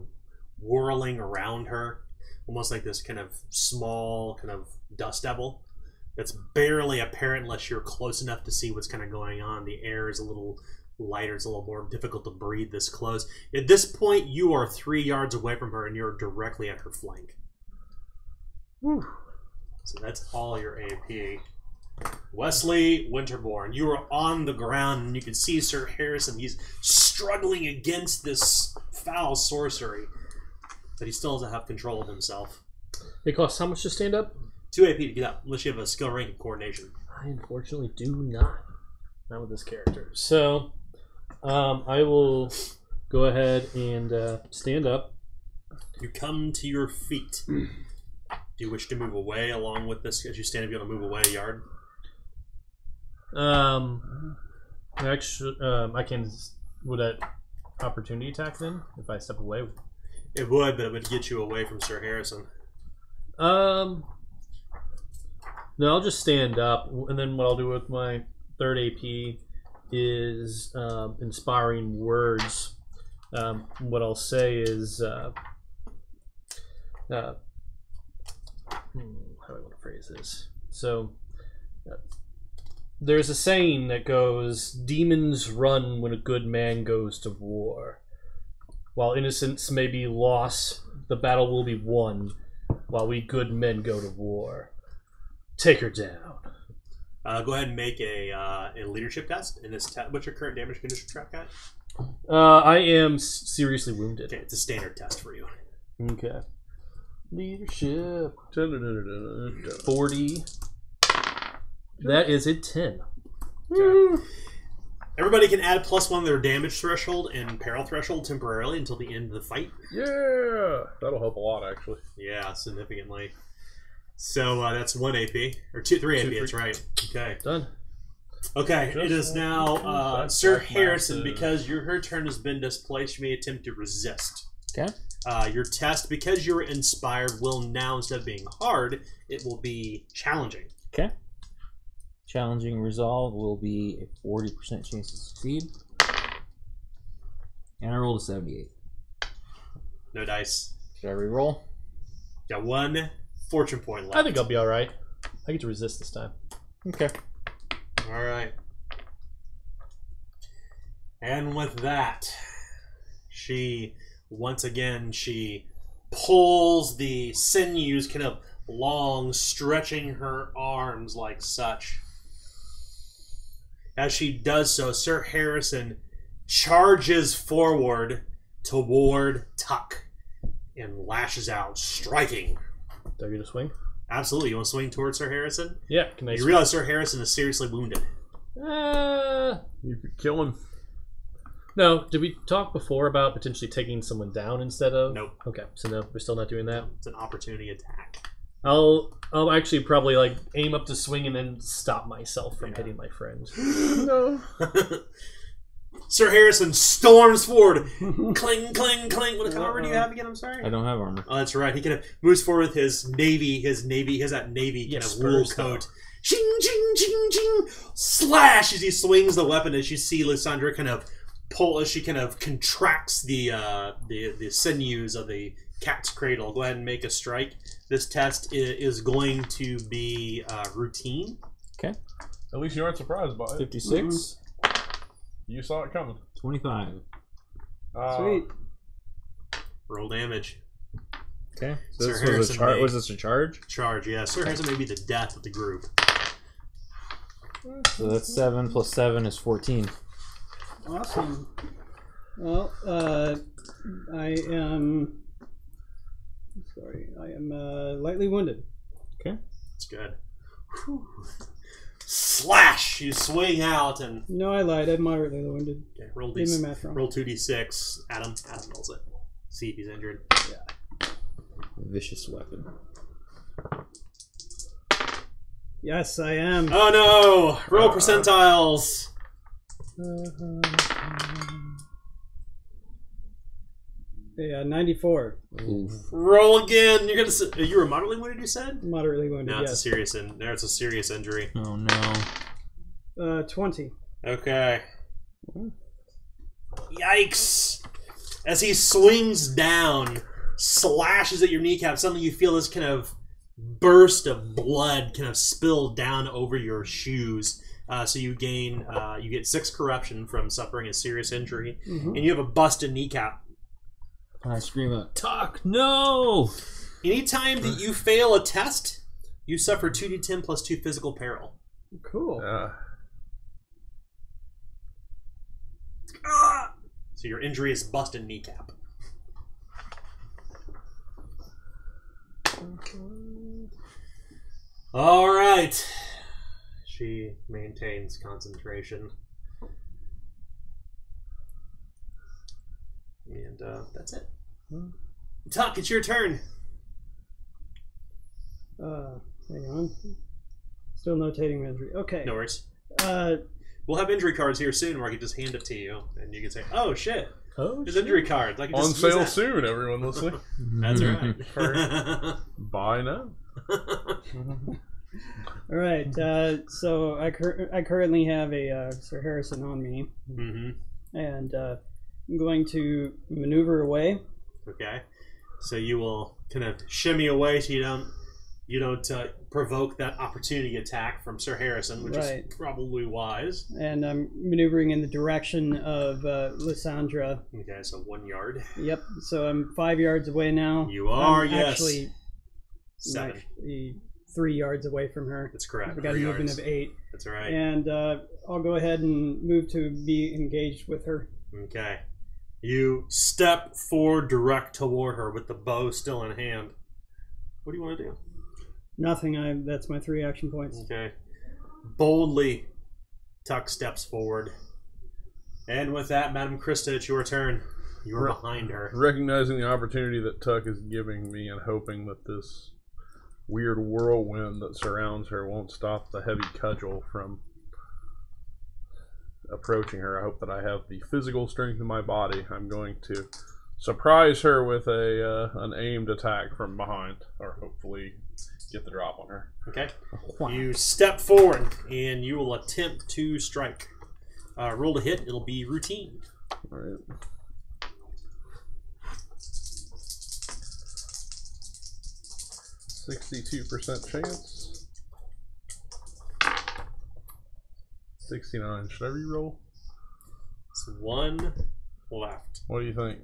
whirling around her, almost like this kind of small kind of dust devil that's barely apparent unless you're close enough to see what's kind of going on. The air is a little lighter. It's a little more difficult to breathe this close. At this point, you are 3 yards away from her and you're directly at her flank. Whew. So that's all your AP. Wesley Winterborne, you are on the ground and you can see Sir Harrison. He's struggling against this foul sorcery, but he still doesn't have control of himself. It costs how much to stand up? 2 AP to get up, unless you have a skill rank of coordination. I unfortunately do not. Not with this character. So, I will go ahead and stand up. You come to your feet. Do you wish to move away along with this? As you stand up, you want to move away a yard? Actually, I can. Would that opportunity attack then if I step away? It would, but it would get you away from Sir Harrison. No, I'll just stand up, and then what I'll do with my 3rd AP is inspiring words. What I'll say is, how do I want to phrase this? So, there's a saying that goes, demons run when a good man goes to war. While innocents may be lost, the battle will be won while we good men go to war. Take her down. Go ahead and make a leadership test. In this what's your current damage condition track at? I am seriously wounded. Okay, it's a standard test for you. Okay. Leadership. 40. 40. That is a 10. Okay. Everybody can add +1 their damage threshold and peril threshold temporarily until the end of the fight. Yeah, that'll help a lot, actually. Yeah, significantly. So that's 1 AP or 3 AP. That's right. Okay. Done. Okay. Just it is now that's Sir massive. Harrison, because her turn has been displaced. You may attempt to resist. Okay. Your test, because you're inspired, will now, instead of being hard, it will be challenging. Okay. Challenging resolve will be a 40% chance to succeed. And I rolled a 78. No dice. Should I re-roll? Got 1 fortune point left. I think I'll be alright. I get to resist this time. Okay. All right. And with that, once again, she pulls the sinews kind of long, stretching her arms like such. As she does so, Sir Harrison charges forward toward Tuck and lashes out, striking. Do I get a swing? Absolutely. You want to swing towards Sir Harrison? Yeah. Can I You swing? realize Sir Harrison is seriously wounded. You could kill him. No. Did we talk before about potentially taking someone down instead of? Nope. Okay. So no, we're still not doing that. It's an opportunity attack. I'll actually probably like aim up to swing and then stop myself from hitting my friend. No. Sir Harrison storms forward. Cling, cling, cling. What kind of armor do you have again? I'm sorry. I don't have armor. Oh, that's right. He kind of moves forward with his navy. He has that navy kind of wool spurs, coat. Ching, ching, ching, ching. Slash as he swings the weapon. As you see Lysandra kind of pull, as she kind of contracts the sinews of the cat's cradle. Go ahead and make a strike. This test is going to be routine. Okay. At least you aren't surprised by it. 56. You saw it coming. 25. Sweet. Roll damage. Okay. So Sir this Harrison may- was this a charge? Charge, yeah. Sir Harrison may be the death of the group. So that's 7 plus 7 is 14. Awesome. Well, I am lightly wounded. Okay. That's good. Whew. Slash! You swing out and No, I lied. I'm moderately wounded. okay, roll Did my math wrong. roll 2d6. Adam rolls it. See if he's injured. Vicious weapon. Yes, I am. Oh no! Roll percentiles. Yeah, 94. Oof. Roll again. You're gonna. You were moderately wounded. You said. Moderately wounded. No, it's a Yes. serious. It's a serious injury. Oh no. 20. Okay. Yikes! As he swings down, slashes at your kneecap, suddenly you feel this kind of burst of blood kind of spill down over your shoes. So you get 6 corruption from suffering a serious injury, and you have a busted kneecap. I scream out, Tuck, no! Anytime that you fail a test, you suffer 2d10 plus 2 physical peril. Cool. So your injury is busted kneecap. All right. She maintains concentration. And that's it. Tuck, it's your turn. Hang on. Still notating injury. Okay. No worries. Uh, We'll have injury cards here soon where I can just hand it to you. And you can say, oh, shit. Oh, There's injury cards. I can On just use sale that. soon, everyone listening. That's right. Buy now. all right. So I currently have a Sir Harrison on me, and I'm going to maneuver away. Okay. So you will kind of shimmy away so you You don't provoke that opportunity attack from Sir Harrison, which Right. is probably wise. And I'm maneuvering in the direction of Lysandra. Okay, so 1 yard. Yep. So I'm 5 yards away now. You are, I'm yes. Actually, 7. actually 3 yards away from her. That's correct. I've got a 3 movement yards. of 8. That's right. And I'll go ahead and move to be engaged with her. Okay. You step forward direct toward her with the bow still in hand. What do you want to do? Nothing. That's my 3 action points. Okay. Boldly, Tuck steps forward. And with that, Madam Krista, it's your turn. You are behind her. Recognizing the opportunity that Tuck is giving me and hoping that this weird whirlwind that surrounds her won't stop the heavy cudgel from approaching her. I hope that I have the physical strength in my body. I'm going to surprise her with an aimed attack from behind, or hopefully get the drop on her. Okay. You step forward and you will attempt to strike. Roll to hit. It'll be routine. All right. %62 chance. 69. Should I re-roll? It's 1 left. What do you think?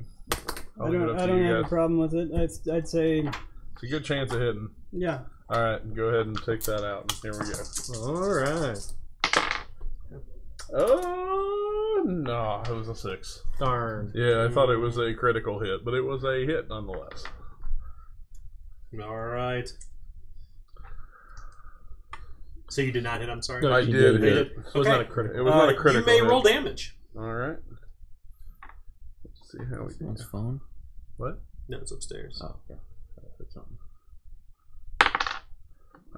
I don't have a problem with it. I'd say, It's a good chance of hitting. yeah. All right, go ahead and take that out. Here we go. All right. Oh no, it was a 6. Darn. Yeah, I thought it was a critical hit, but it was a hit nonetheless. All right. So you did not hit, I'm sorry? No, I you did hit. hit. So it's Okay. not a critical. It was not a critical. You may hit. roll damage. All right. Let's see how we do. Someone's phone. What? No, it's upstairs. Oh, okay. I heard something.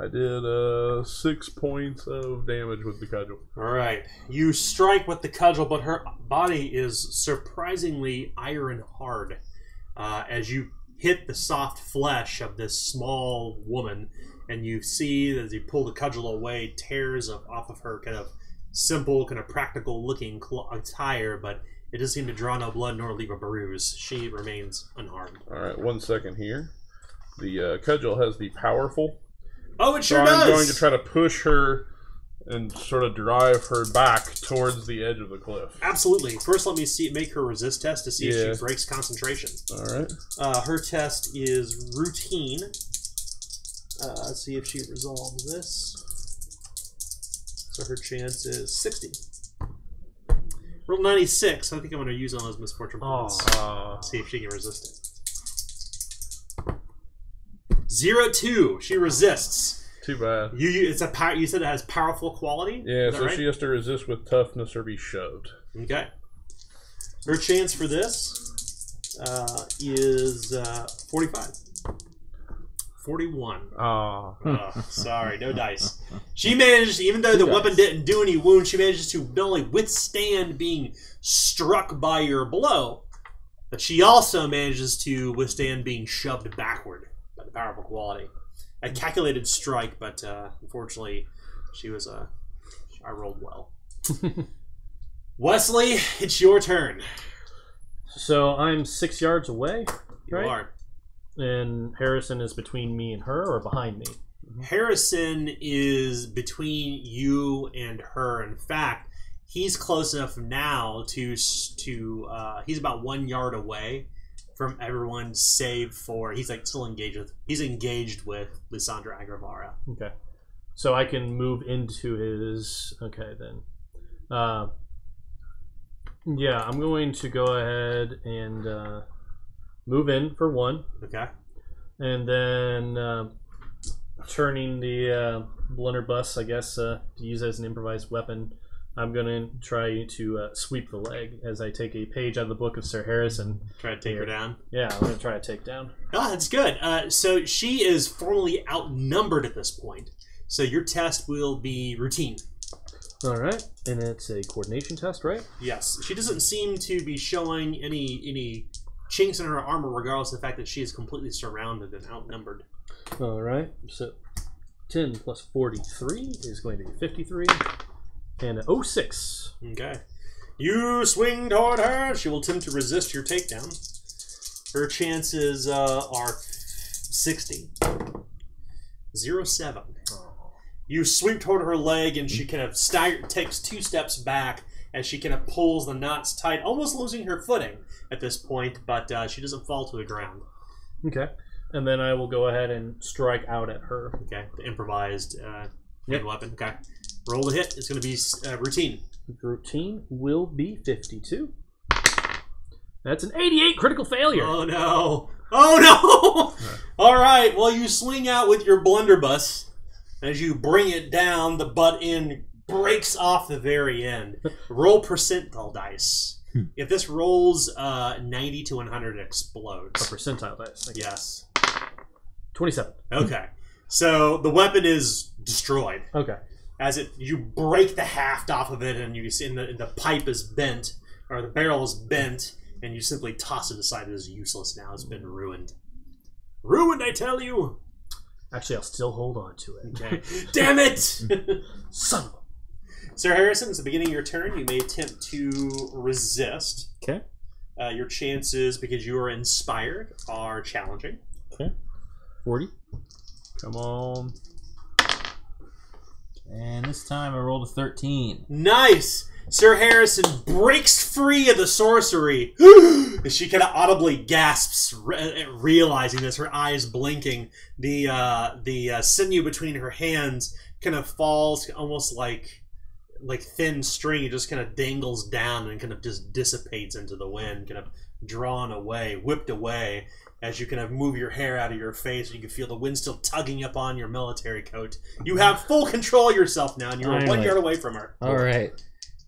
I did 6 points of damage with the cudgel. All right. You strike with the cudgel, but her body is surprisingly iron hard. As you hit the soft flesh of this small woman, and you see as you pull the cudgel away, tears off of her kind of simple, kind of practical looking attire, but it doesn't seem to draw no blood nor leave a bruise. She remains unharmed. All right, 1 second here. The cudgel has the powerful. Oh, it sure So does! I'm going to try to push her and sort of drive her back towards the edge of the cliff. Absolutely. First, let me make her resist test to see if Yeah. she breaks concentration. All right. Her test is routine. Let's see if she resolves this. So her chance is 60. Roll 96. I think I'm going to use all those misfortune points. See if she can resist it. 0-2. She resists. Too bad. You said it has powerful quality? Yeah, Is that so right? she has to resist with toughness or be shoved. Okay. Her chance for this is 45. 41. Ah. Oh, sorry, no dice. She managed, even though the weapon didn't do any wounds, she manages to not only withstand being struck by your blow, but she also manages to withstand being shoved backward by the powerful quality. A calculated strike, but unfortunately, she was I rolled well. Wesley, it's your turn. So I'm 6 yards away, You right? are. And Harrison is between me and her, or behind me? Harrison is between you and her. In fact, he's close enough now to he's about 1 yard away from everyone, save for he's engaged with Lysandra Agravara. Okay. So I can move into his. Okay, then. Yeah, I'm going to go ahead and move in for 1. Okay. And then turning the blunderbuss, I guess, to use as an improvised weapon, I'm going to try to sweep the leg as I take a page out of the book of Sir Harrison. Try to take her down. Yeah, I'm going to try to take down. Oh, that's good. So she is formally outnumbered at this point. So your test will be routine. All right, and it's a coordination test, right? Yes. She doesn't seem to be showing any chinks in her armor, regardless of the fact that she is completely surrounded and outnumbered. All right, so 10 plus 43 is going to be 53, and 06. Okay. You swing toward her. She will attempt to resist your takedown. Her chances are 60. 07. You sweep toward her leg, and she kind of takes 2 steps back as she kind of pulls the knots tight, almost losing her footing at this point, but she doesn't fall to the ground. Okay. And then I will go ahead and strike out at her. Okay, the improvised hand weapon. Okay. Roll the hit. It's going to be routine. Routine will be 52. That's an 88 critical failure. Oh, no. Oh, no! All right, well, you swing out with your blunderbuss. As you bring it down, the butt end breaks off the very end. Roll percentile dice. If this rolls 90 to 100, it explodes. A percentile dice. Yes. 27. Okay. So the weapon is destroyed. Okay. As you break the haft off of it, and you see the pipe is bent, or the barrel is bent, and you simply toss it aside. It is useless now. It's been ruined. Ruined, I tell you. Actually, I'll still hold on to it. Okay. Damn it! Son of Sir Harrison, it's the beginning of your turn. You may attempt to resist. Okay. Your chances, because you are inspired, are challenging. Okay. 40. Come on. And this time I rolled a 13. Nice! Sir Harrison breaks free of the sorcery. As she kind of audibly gasps, realizing this, her eyes blinking. The sinew between her hands kind of falls almost like thin string. It just kind of dangles down and kind of just dissipates into the wind, kind of drawn away, whipped away. As you kind of move your hair out of your face, and you can feel the wind still tugging up on your military coat. You have full control of yourself now, and you're 1 yard away from her. All right.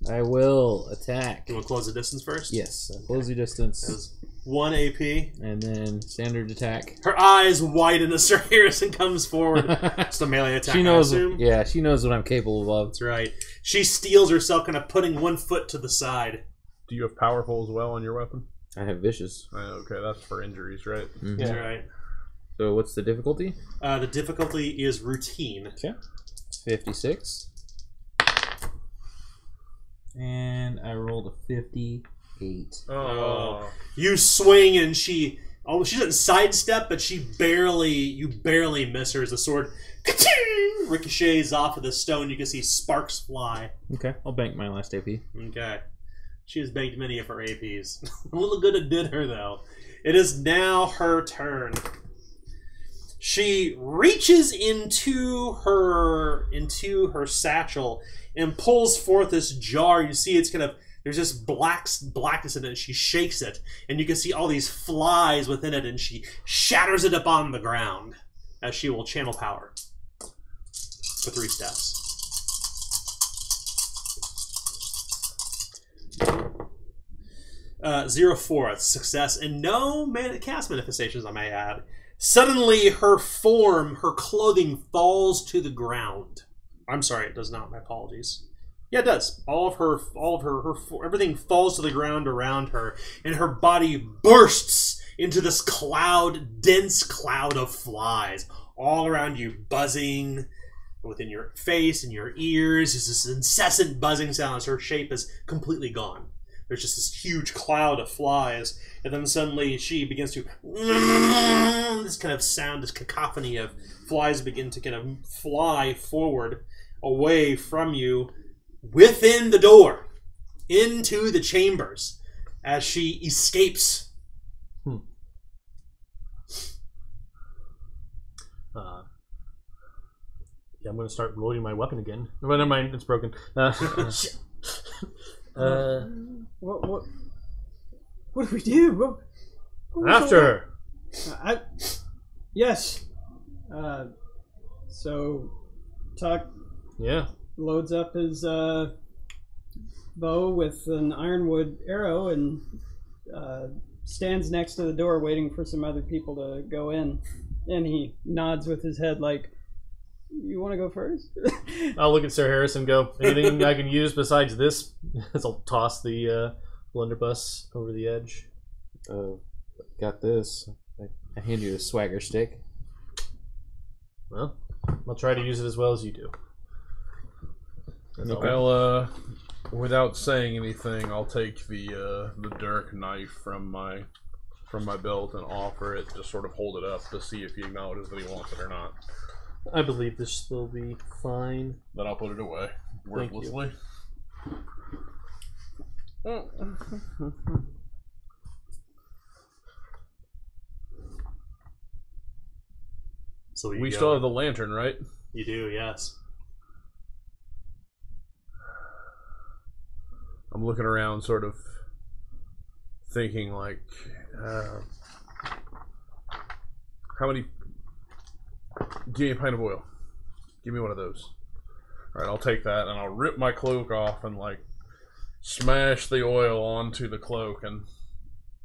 I will attack. You want to close the distance first? Yes. Close the distance. That was 1 AP. And then standard attack. Her eyes widen as Sir Harrison comes forward. It's a melee attack, She knows. I assume. Yeah, she knows what I'm capable of. That's right. She steels herself, kind of putting 1 foot to the side. Do you have powerful as well on your weapon? I have vicious. Okay, that's for injuries, right? Mm-hmm. That's right. So what's the difficulty? The difficulty is routine. Okay. 56. And I rolled a 58. Oh. You swing, and she doesn't sidestep, but you barely miss her as the sword ricochets off of the stone. You can see sparks fly. Okay, I'll bank my last AP. Okay. She has banked many of her APs. A little good it did her, though. It is now her turn. She reaches into her satchel and pulls forth this jar. You see, it's kind of, there's this blackness in it. She shakes it, and you can see all these flies within it, and she shatters it up on the ground as she will channel power for 3 steps. Zero fourth success, and no cast manifestations, I may add. Suddenly, her clothing falls to the ground. I'm sorry, it does not. My apologies. Yeah, it does. All of her, everything falls to the ground around her, and her body bursts into this dense cloud of flies all around you, buzzing within your face and your ears. Is this incessant buzzing sound as her shape is completely gone. There's just this huge cloud of flies, and then suddenly she begins to this kind of sound, this cacophony of flies begin to kind of fly forward away from you within the door into the chambers as she escapes. Yeah, I'm going to start loading my weapon again. But never mind, it's broken. What do we do? What After her. Yes. So, Tuck loads up his bow with an ironwood arrow and stands next to the door waiting for some other people to go in. And he nods with his head like, you want to go first? I'll look at Sir Harrison and go, anything I can use besides this? As I'll toss the blunderbuss over the edge. Got this. I hand you a swagger stick. Well, I'll try to use it as well as you do. Well, without saying anything, I'll take the dirk knife from my belt and offer it, just sort of hold it up to see if he acknowledges that he wants it or not. I believe this will be fine. Then I'll put it away Thank worthlessly. So We still have the lantern, right? You do, yes. I'm looking around, sort of thinking, like, how many? Give me a pint of oil. Give me one of those. All right, I'll take that, and I'll rip my cloak off and like smash the oil onto the cloak and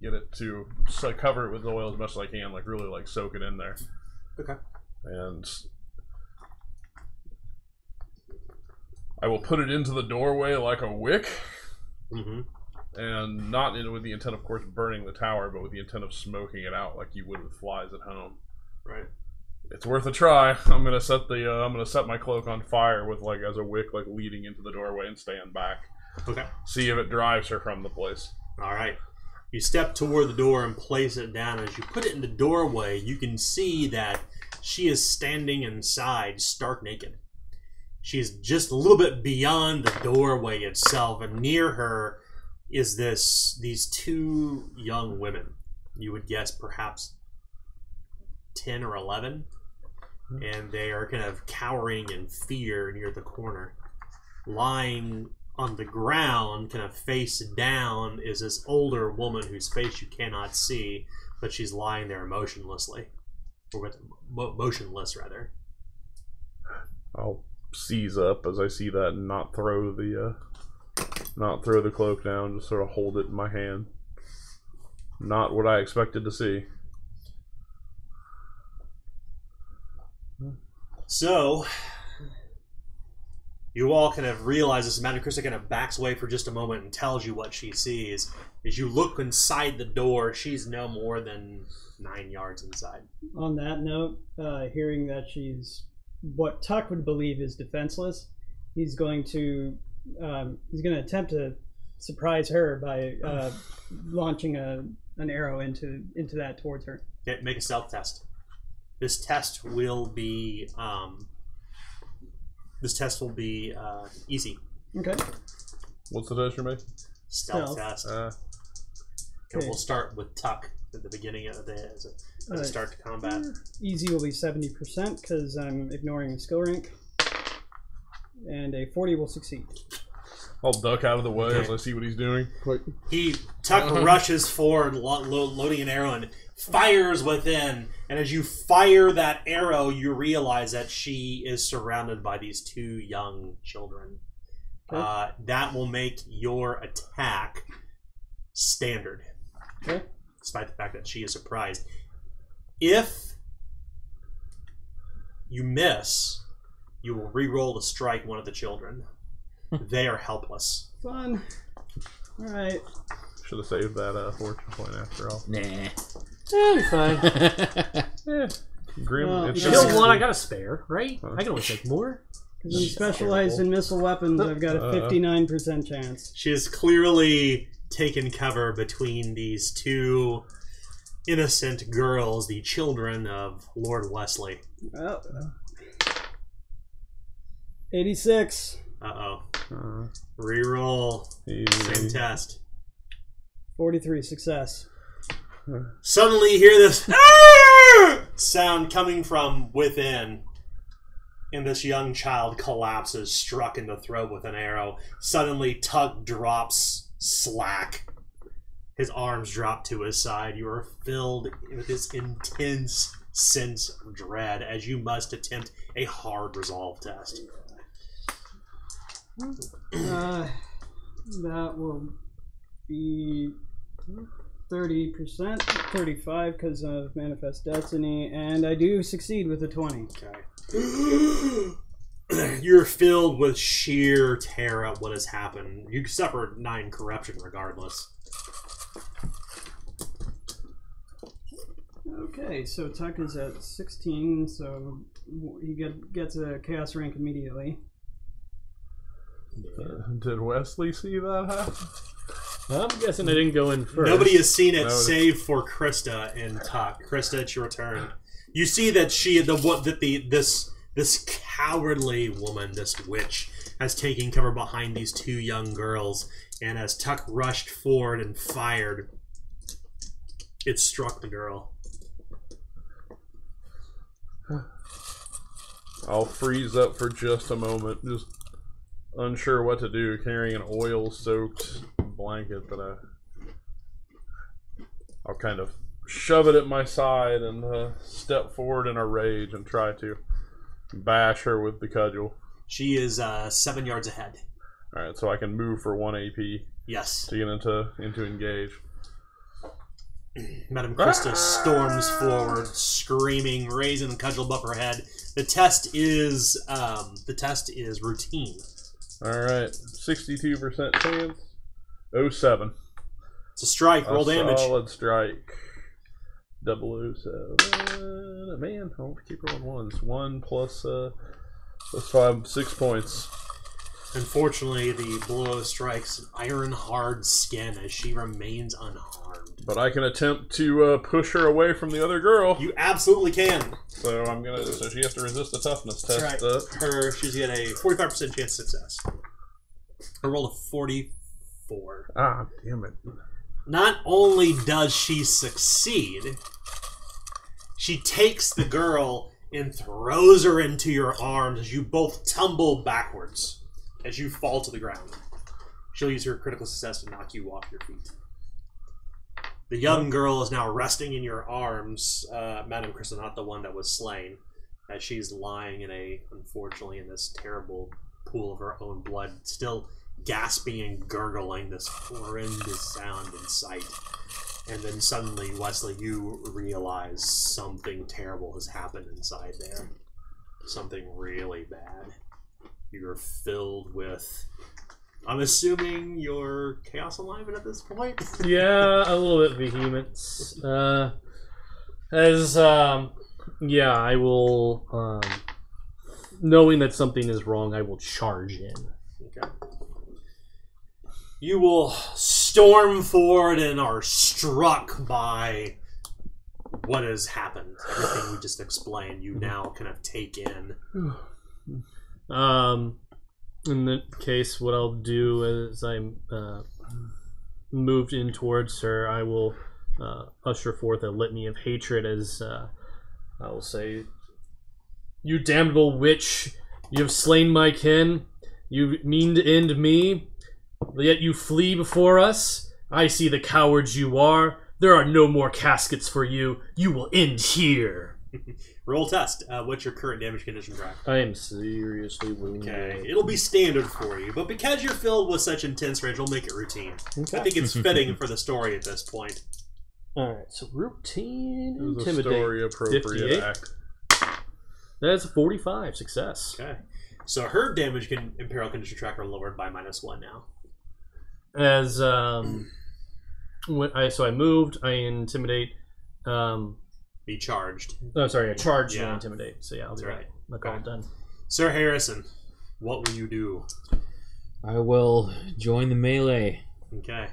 get it to cover it with oil as much as I can, like really like soak it in there. Okay. And I will put it into the doorway like a wick. Mm-hmm. And not with the intent, of course, burning the tower, but with the intent of smoking it out like you would with flies at home. Right. It's worth a try. I'm gonna set my cloak on fire with like as a wick, like leading into the doorway and stand back. Okay. See if it drives her from the place. All right. You step toward the door and place it down. As you put it in the doorway, you can see that she is standing inside, stark naked. She's just a little bit beyond the doorway itself, and near her is these two young women. You would guess perhaps 10 or 11, and they are kind of cowering in fear near the corner. Lying on the ground, kind of face down, is this older woman whose face you cannot see, but she's lying there motionlessly, or motionless rather. I'll seize up as I see that and not throw the cloak down, just sort of hold it in my hand. Not what I expected to see. So, you all kind of realize this. Amanda Krista kind of backs away for just a moment and tells you what she sees. As you look inside the door, she's no more than 9 yards inside. On that note, hearing that she's what Tuck would believe is defenseless, he's going to attempt to surprise her by launching an arrow into that towards her. Okay, make a stealth test. This test will be easy. Okay. What's the test you're making? Stealth test. Okay. We'll start with Tuck at the beginning of the day as a start to combat. Easy will be 70% because I'm ignoring a skill rank, and a 40 will succeed. I'll duck out of the way as I see what he's doing. Quick. Tuck rushes forward, loading an arrow, and fires within. And as you fire that arrow, you realize that she is surrounded by these two young children. Okay. That will make your attack standard. Okay. Despite the fact that she is surprised. If you miss, you will re-roll to strike one of the children. They are helpless. Fun. All right. Should have saved that fortune point after all. Nah. It'll be fine. Grim. Well, It's You just, know what? I got a spare, right? I can always take more. Because I'm specialized in missile weapons, I've got a 59% chance. She has clearly taken cover between these two innocent girls, the children of Lord Wesley. Well, 86. Uh-oh. Reroll. Same test. 43, success. Suddenly you hear this sound coming from within, and this young child collapses, struck in the throat with an arrow. Suddenly Tuck drops slack. His arms drop to his side. You are filled with this intense sense of dread as you must attempt a hard resolve test. That will be 30%, 35 because of Manifest Destiny, and I do succeed with a 20. Okay. You're filled with sheer terror at what has happened. You suffered 9 corruption regardless. Okay, so Tuck is at 16, so he gets a chaos rank immediately. Did Wesley see that happen? I'm guessing I didn't go in first. Nobody has seen it save for Krista and Tuck. Krista, it's your turn. You see that this This cowardly woman, this witch, has taken cover behind these two young girls, and as Tuck rushed forward and fired, it struck the girl. I'll freeze up for just a moment, just unsure what to do, carrying an oil-soaked blanket that I'll kind of shove it at my side and step forward in a rage and try to bash her with the cudgel. She is 7 yards ahead. Alright, so I can move for 1 AP. Yes. To get into engage. Madame Krista storms forward, screaming, raising the cudgel above her head. The test is routine. Alright, 62% chance. 07. It's a strike. Roll damage. Solid strike. 007. Man, I'll keep rolling ones. 1 plus 5, 6 points. Unfortunately, the blow strikes iron hard skin as she remains unharmed. But I can attempt to push her away from the other girl. You absolutely can. So I'm gonna. So she has to resist the toughness test. That's right. She's got a 45% chance of success. Her roll of 44. Ah, damn it. Not only does she succeed, she takes the girl and throws her into your arms as you both tumble backwards as you fall to the ground. She'll use her critical success to knock you off your feet. The young girl is now resting in your arms, Madame Krista, not the one that was slain, as she's lying unfortunately, in this terrible pool of her own blood, still gasping and gurgling this horrendous sound in sight. And then suddenly, Wesley, you realize something terrible has happened inside there. Something really bad. You're filled with... I'm assuming you're Chaos Alignment at this point? Yeah, a little bit vehemence. Yeah, I will, knowing that something is wrong, I will charge in. Okay. You will storm forward and are struck by what has happened. Everything we just explained, you now kind of take in. In that case, what I'll do as I'm moved in towards her, I will usher forth a litany of hatred as I will say, "You damnable witch, you have slain my kin. You mean to end me, yet you flee before us. I see the cowards you are. There are no more caskets for you. You will end here." Roll test. What's your current damage condition track? I am seriously wounded. Okay, it'll be standard for you, but because you're filled with such intense rage, we'll make it routine. Okay. I think it's fitting for the story at this point. Alright, so routine, It was a intimidate. story appropriate 58. act. That's a 45 success. Okay. So her damage and peril condition track are lowered by -1 now. As when I moved, I intimidate. Be charged. Oh, sorry, I charged Yeah. and intimidate. So yeah, I'll That's do right. that. Okay, all done. Sir Harrison, what will you do? I will join the melee. Okay.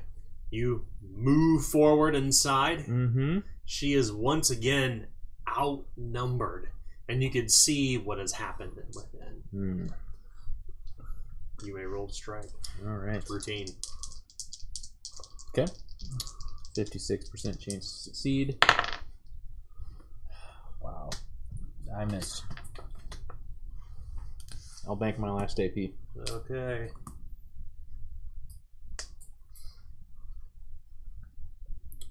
You move forward inside. Mm-hmm. She is once again outnumbered, and you can see what has happened within. Mm. You may roll to strike. All right. Routine. Okay. 56% chance to succeed. Wow. I missed. I'll bank my last AP. Okay.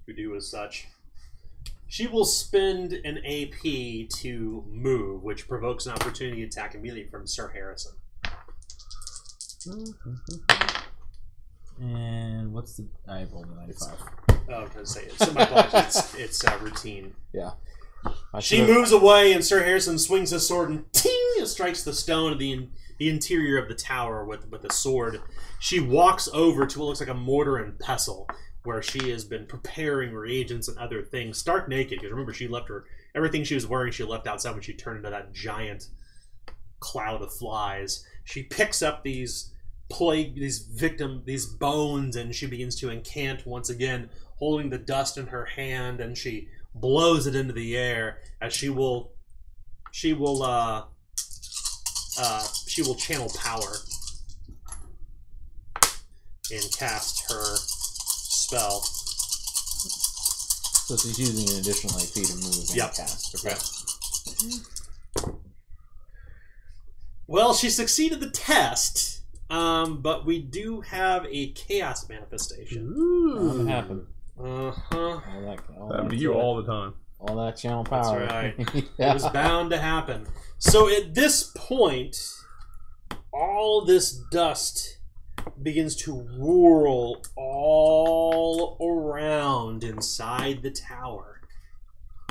You do as such. She will spend an AP to move, which provokes an opportunity attack immediately from Sir Harrison. And what's the... I rolled a 95. Oh, I was going to say, it's my apologies. It's routine. Yeah. She moves away, and Sir Harrison swings his sword and ting! It strikes the stone of the interior of the tower with a sword. She walks over to what looks like a mortar and pestle, where she has been preparing reagents and other things, stark naked. Because remember, she left everything she was wearing, she left outside when she turned into that giant cloud of flies. She picks up these bones, and she begins to incant once again, holding the dust in her hand, and she blows it into the air as she will she will channel power and cast her spell. So she's using an additional AP to move and cast. Okay. Yep. Well, she succeeded the test, but we do have a chaos manifestation. Ooh. What happened? Uh-huh. That'd be you all the time. All that channel power. That's right. Yeah. It was bound to happen. So at this point, all this dust begins to whirl all around inside the tower.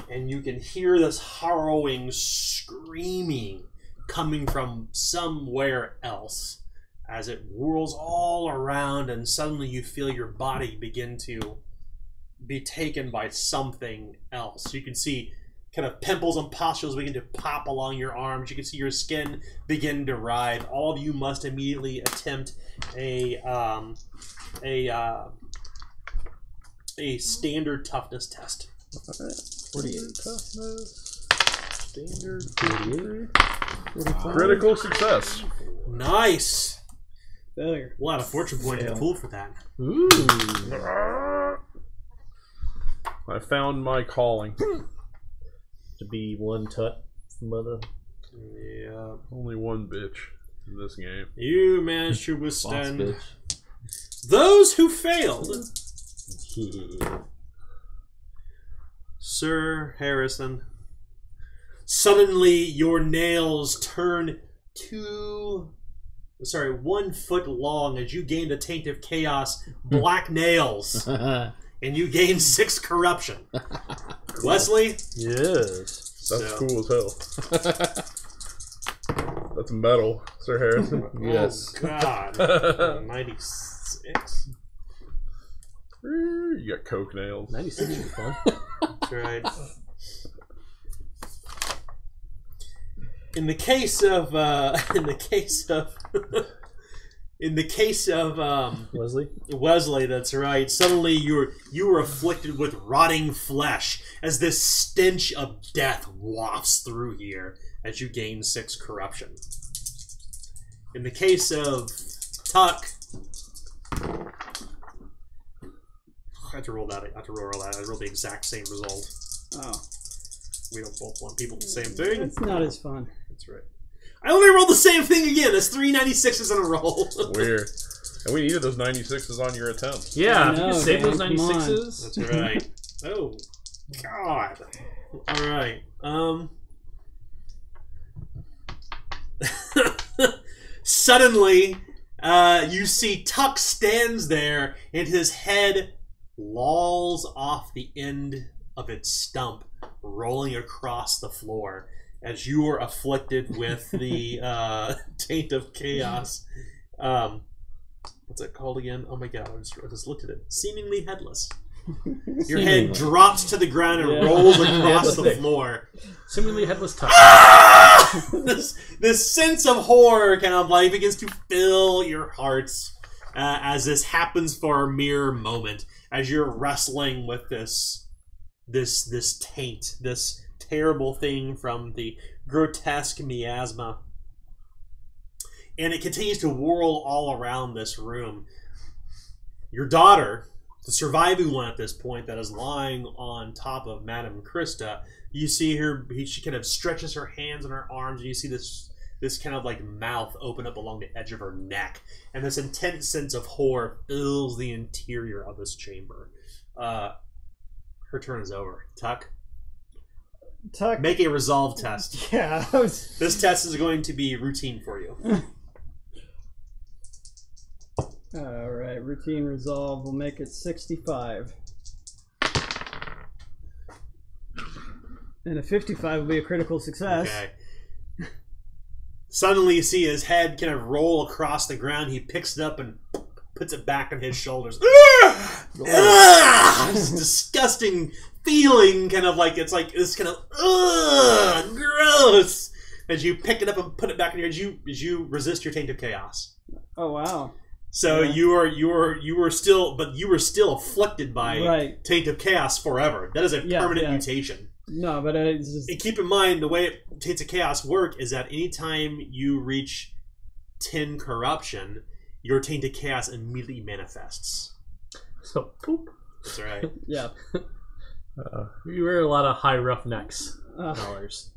And you can hear this harrowing screaming coming from somewhere else as it whirls all around, and suddenly you feel your body begin to be taken by something else. You can see kind of pimples and pustules begin to pop along your arms. You can see your skin begin to writhe. All of you must immediately attempt a standard toughness test. 48. Toughness. Standard 48. Critical success. Nice. Failure. A lot of fortune point to pull for that. Ooh. I found my calling. To be one tut mother. Yeah. Only one bitch in this game. You managed to Boss withstand bitch. those who failed. Yeah. Sir Harrison, suddenly your nails turn 1 foot long as you gain a taint of chaos, black nails, and you gain 6 corruption. Wesley? Yes. That's cool as hell. That's metal, Sir Harrison. Yes. Oh, God. 96? You got coke nails. 96 is fun. That's right. In the case of Wesley, that's right. Suddenly you were afflicted with rotting flesh as this stench of death wafts through here as you gain 6 corruption. In the case of Tuck, I had to roll that. I rolled the exact same result. Oh. We don't both want people the same thing. It's not as fun. That's right. I only rolled the same thing again. That's 3 96s in a row. Weird. And we needed those 96s on your attempt. Yeah, I know, if you save those man, come on. 96s. That's right. Oh, God. All right. Suddenly, you see Tuck stands there, and his head lolls off the end of its stump, rolling across the floor as you are afflicted with the taint of chaos. What's it called again? Oh my God, I just looked at it. Seemingly headless. Your head drops to the ground and rolls across the floor. Seemingly headless touch. This sense of horror kind of like begins to fill your hearts as this happens for a mere moment, as you're wrestling with this taint, this terrible thing from the grotesque miasma. And it continues to whirl all around this room. Your daughter, the surviving one at this point, that is lying on top of Madame Krista, you see her, she kind of stretches her hands and her arms, and you see this kind of like mouth open up along the edge of her neck. And this intense sense of horror fills the interior of this chamber. Her turn is over. Tuck? Make a resolve test. Yeah. This test is going to be routine for you. Alright, routine resolve. We'll make it 65. And a 55 will be a critical success. Okay. Suddenly you see his head kind of roll across the ground. He picks it up and puts it back on his shoulders. This disgusting feeling, kind of like it's like this kind of gross. As you pick it up and put it back in your as you resist your taint of chaos. Oh wow. So Yeah. you were still afflicted by taint of chaos forever. That is a permanent mutation. No, but it's just... And keep in mind, the way Taints of Chaos work is that anytime you reach 10 corruption, your Tainted Chaos immediately manifests. So, poop. That's right. Yeah. You wear a lot of high roughnecks dollars.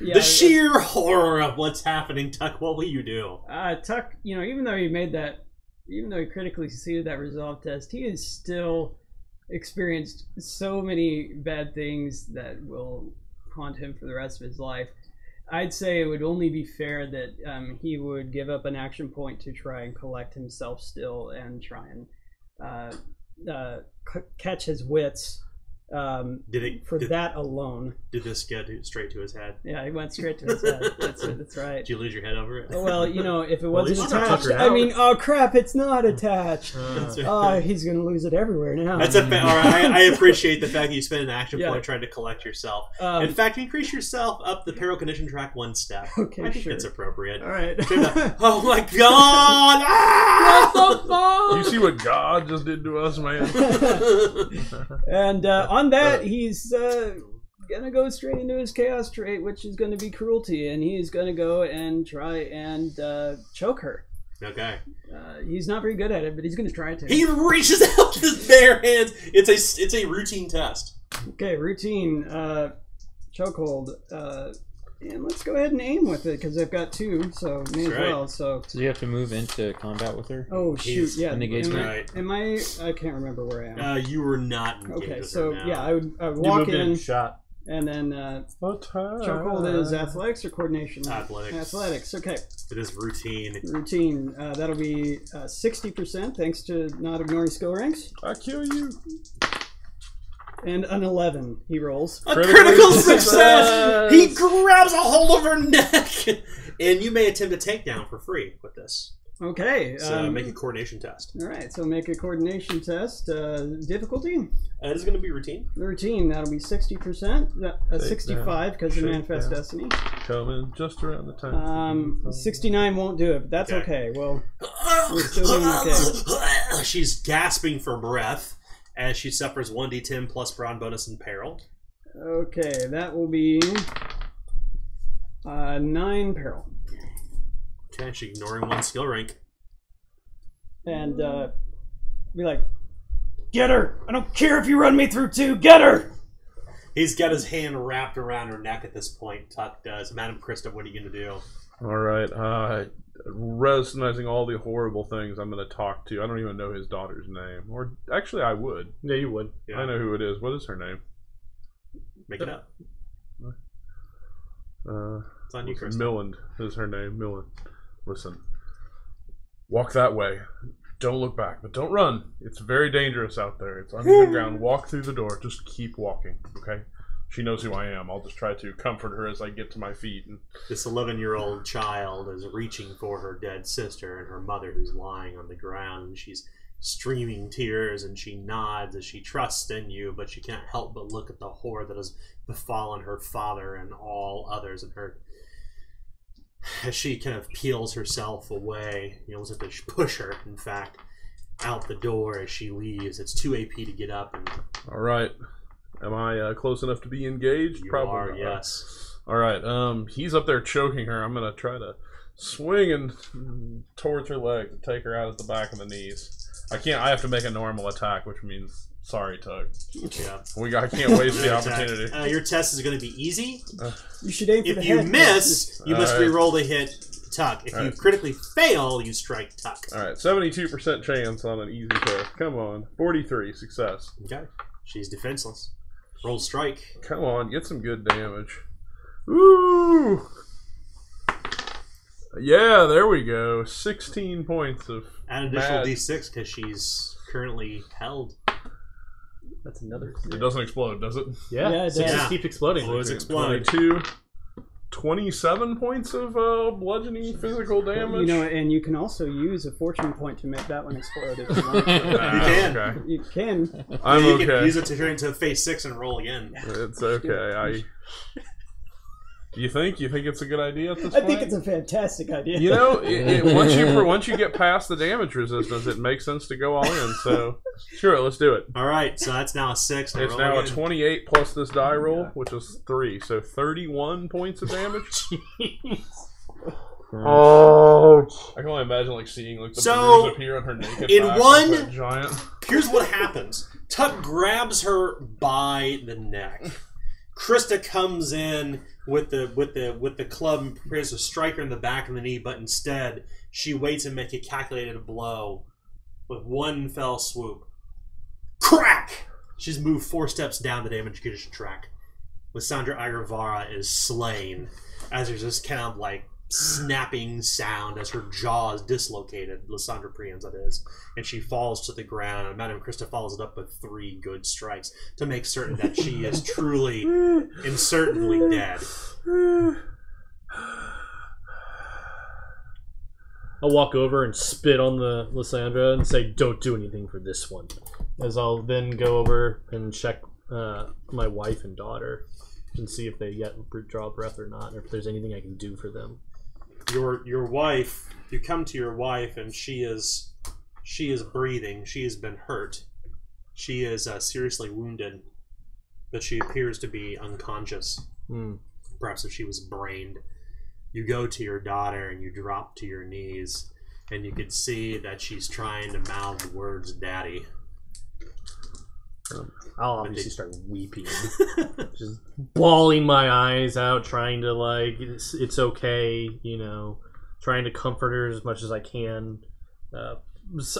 The sheer horror of what's happening, Tuck. What will you do? Tuck, even though he critically succeeded that resolve test, he has still experienced so many bad things that will haunt him for the rest of his life. I'd say it would only be fair that he would give up an action point to try and collect himself still and try and catch his wits. That alone. Did this get straight to his head? Yeah, it went straight to his head. That's right. Did you lose your head over it? Well, if it wasn't least it's not attached, tuckered I out. mean, oh crap, it's not attached. Right. He's gonna lose it everywhere now. That's all right. I appreciate the fact that you spend an action Yeah. point trying to collect yourself. In fact, increase yourself up the peril condition track one step. Okay, I think sure. that's appropriate. All right. Oh my god! Ah! What the fuck? You see what God just did to us, man? And on that, he's gonna go straight into his chaos trait, which is gonna be cruelty, and he's gonna go and try and choke her. Okay. He's not very good at it, but he's gonna try to. He reaches out with his bare hands. It's a routine test. Okay, routine chokehold, and let's go ahead and aim with it because I've got two, so may as That's right. well. So you have to move into combat with her? oh shoot, He's yeah. in engagement. Right. Am I? I can't remember where I am. You were not engaged Okay, with so her now. yeah, I would You walk moved in, shot. and then chokehold is athletics or coordination. Athletics. Athletics. Okay. It is routine. Routine. That'll be 60% thanks to not ignoring skill ranks, I kill you. and an 11 he rolls. A critical success! He grabs a hold of her neck! And you may attempt a takedown for free with this. Okay. So make a coordination test. All right. So make a coordination test. Difficulty. It is going to be routine. The routine. That'll be 60%. 65 because of shake Manifest down. Destiny. Coming just around the time. 69 won't do it, but that's Okay. okay. Well, we're still doing okay. She's gasping for breath as she suffers 1d10 plus brawn bonus and peril. Okay, that will be 9 peril. Okay, she's ignoring one skill rank. And be like, get her! I don't care if you run me through 2, get her! He's got his hand wrapped around her neck at this point. Tuck does. Madam Krista, what are you going to do? All right. Recognizing all the horrible things I'm going to talk to. I don't even know his daughter's name. Or actually, I would. Yeah, you would. Yeah. I know who it is. What is her name? Make it up. It's on you, Krista. Milland is her name. Milland. Listen. Walk that way. Don't look back, but don't run. It's very dangerous out there. It's uneven ground. Walk through the door. Just keep walking, okay? She knows who I am. I'll just try to comfort her as I get to my feet. And This 11-year-old child is reaching for her dead sister and her mother who's lying on the ground. And she's streaming tears and she nods as she trusts in you, but she can't help but look at the horror that has befallen her father and all others in her. As she kind of peels herself away, almost like to push her, in fact, out the door as she leaves. It's 2 AP to get up. And all right. Am I close enough to be engaged? you Probably are, not. yes. All right. He's up there choking her. I'm gonna try to swing and towards her leg to take her out at the back of the knees. I can't. I have to make a normal attack, which means sorry, Tug. Yeah. I can't waste the opportunity. Your test is going to be easy. You should aim for the If you head. miss, you must Alright. re-roll to hit Tuck. If you Alright. critically fail, you strike Tuck. All right, 72% chance on an easy test. Come on, 43 success. Okay. She's defenseless. Roll strike. Come on, get some good damage. Ooh. Yeah, there we go. 16 points of Add an additional mad. d6 because she's currently held. That's another. It doesn't explode, does it? Yeah, Yeah, it sixes does. keep exploding. Blows explode. 22. 27 points of bludgeoning physical damage. And you can also use a fortune point to make that one explode if you want. Ah, You can. Okay. You can. I'm you okay. can use it to turn into phase 6 and roll again. It's okay. You think it's a good idea at this I point? think it's a fantastic idea. You know, once you get past the damage resistance, it makes sense to go all in. So, sure, let's do it. All right, so that's now a 6. It's now a 28 plus this die roll, which is 3, so 31 points of damage. Oh, I can only imagine like seeing like the So, bruise appear on her naked in back one- like that giant. Here's what happens. Tuck grabs her by the neck. Krista comes in with the club and prepares to strike her in the back of the knee, but instead she waits and makes a calculated blow with one fell swoop. Crack! She's moved 4 steps down the damage condition track. Lysandra Agravara is slain as there's this kind of like snapping sound as her jaw is dislocated. Lysandra Priam's that is, and she falls to the ground. And Madame Krista follows it up with 3 good strikes to make certain that she is truly and certainly dead. I'll walk over and spit on the Lysandra and say, "Don't do anything for this one." As I'll then go over and check my wife and daughter and see if they yet draw breath or not, or if there's anything I can do for them. Your wife. You come to your wife, and she is breathing. She has been hurt. She is seriously wounded, but she appears to be unconscious. Perhaps if she was brained. You go to your daughter and you drop to your knees, and you could see that she's trying to mouth the words "Daddy." I'll obviously start weeping, just bawling my eyes out, trying to like, it's okay, you know, trying to comfort her as much as I can.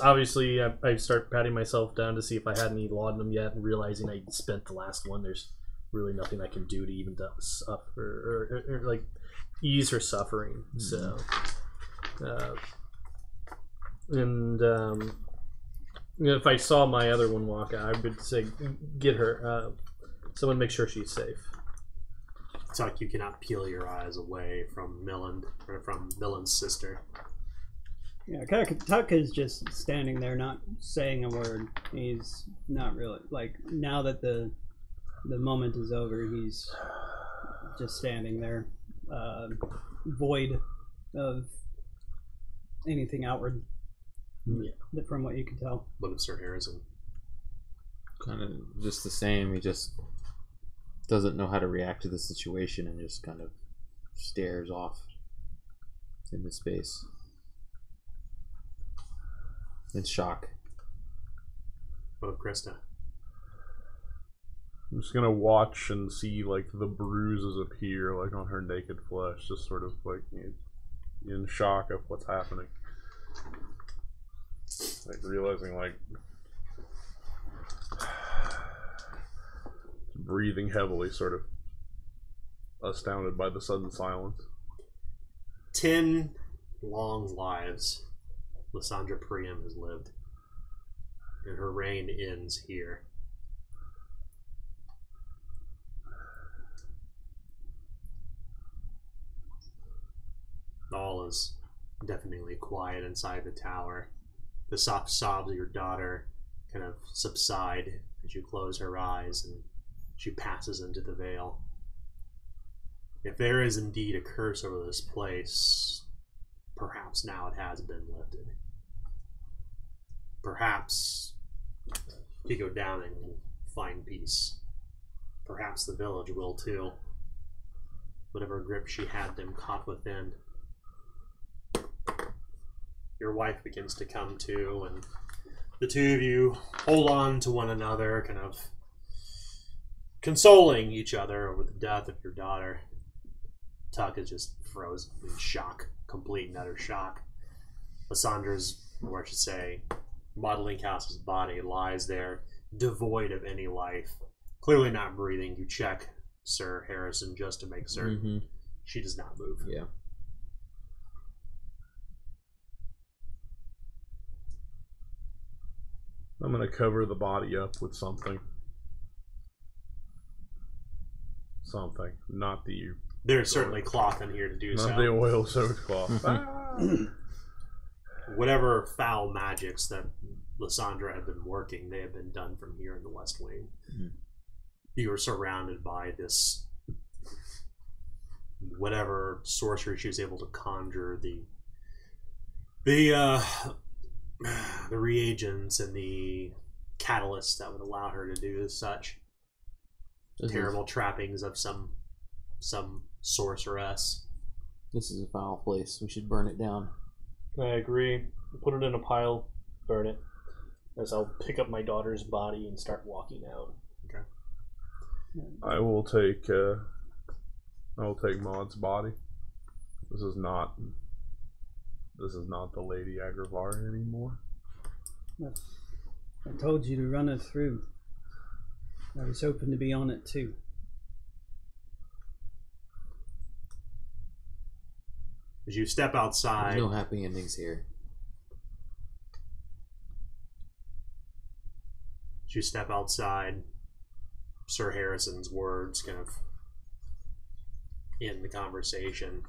Obviously, I start patting myself down to see if I had any laudanum yet, and realizing I spent the last one. There's really nothing I can do to even suffer or like ease her suffering. So, if I saw my other one walk out, I would say, get her. Someone make sure she's safe. It's like you cannot peel your eyes away from Milland, or from Milland's sister. Yeah, Tuck is just standing there, not saying a word. He's not really, like, now that the moment is over, he's just standing there, void of anything outward. Yeah, from what you can tell. What of Sir Harrison? Kind of just the same. He just doesn't know how to react to the situation and just kind of stares off into space in shock. What of Krista? I'm just gonna watch and see like the bruises appear like on her naked flesh, just sort of like in shock of what's happening. Like realizing like breathing heavily, sort of astounded by the sudden silence. 10 long lives Lysandra Priam has lived, and her reign ends here. All is deafeningly quiet inside the tower. The soft sobs of your daughter kind of subside as you close her eyes and she passes into the veil. If there is indeed a curse over this place, perhaps now it has been lifted. Perhaps Hugo Downing will find peace. Perhaps the village will too. Whatever grip she had them caught within. Your wife begins to come to, and the two of you hold on to one another, kind of consoling each other over the death of your daughter. Tuck is just frozen in shock, complete and utter shock. Lysandra's, or I should say, modeling house's body lies there, devoid of any life, clearly not breathing. You check Sir Harrison just to make certain. She does not move. Yeah. I'm gonna cover the body up with something. Something, not the. There's certainly cloth in here to do so. Not the oil-soaked cloth. Whatever foul magics that Lysandra had been working, they have been done from here in the West Wing. You are surrounded by this whatever sorcery she was able to conjure, the reagents and the catalysts that would allow her to do such terrible trappings of some sorceress. This is a foul place. We should burn it down. I agree. Put it in a pile, burn it. As I'll pick up my daughter's body and start walking out. Okay. I will take Maud's body. This is not the Lady Agravar anymore. I told you to run us through. I was hoping to be on it too. As you step outside, There's no happy endings here. as you step outside, Sir Harrison's words kind of end the conversation.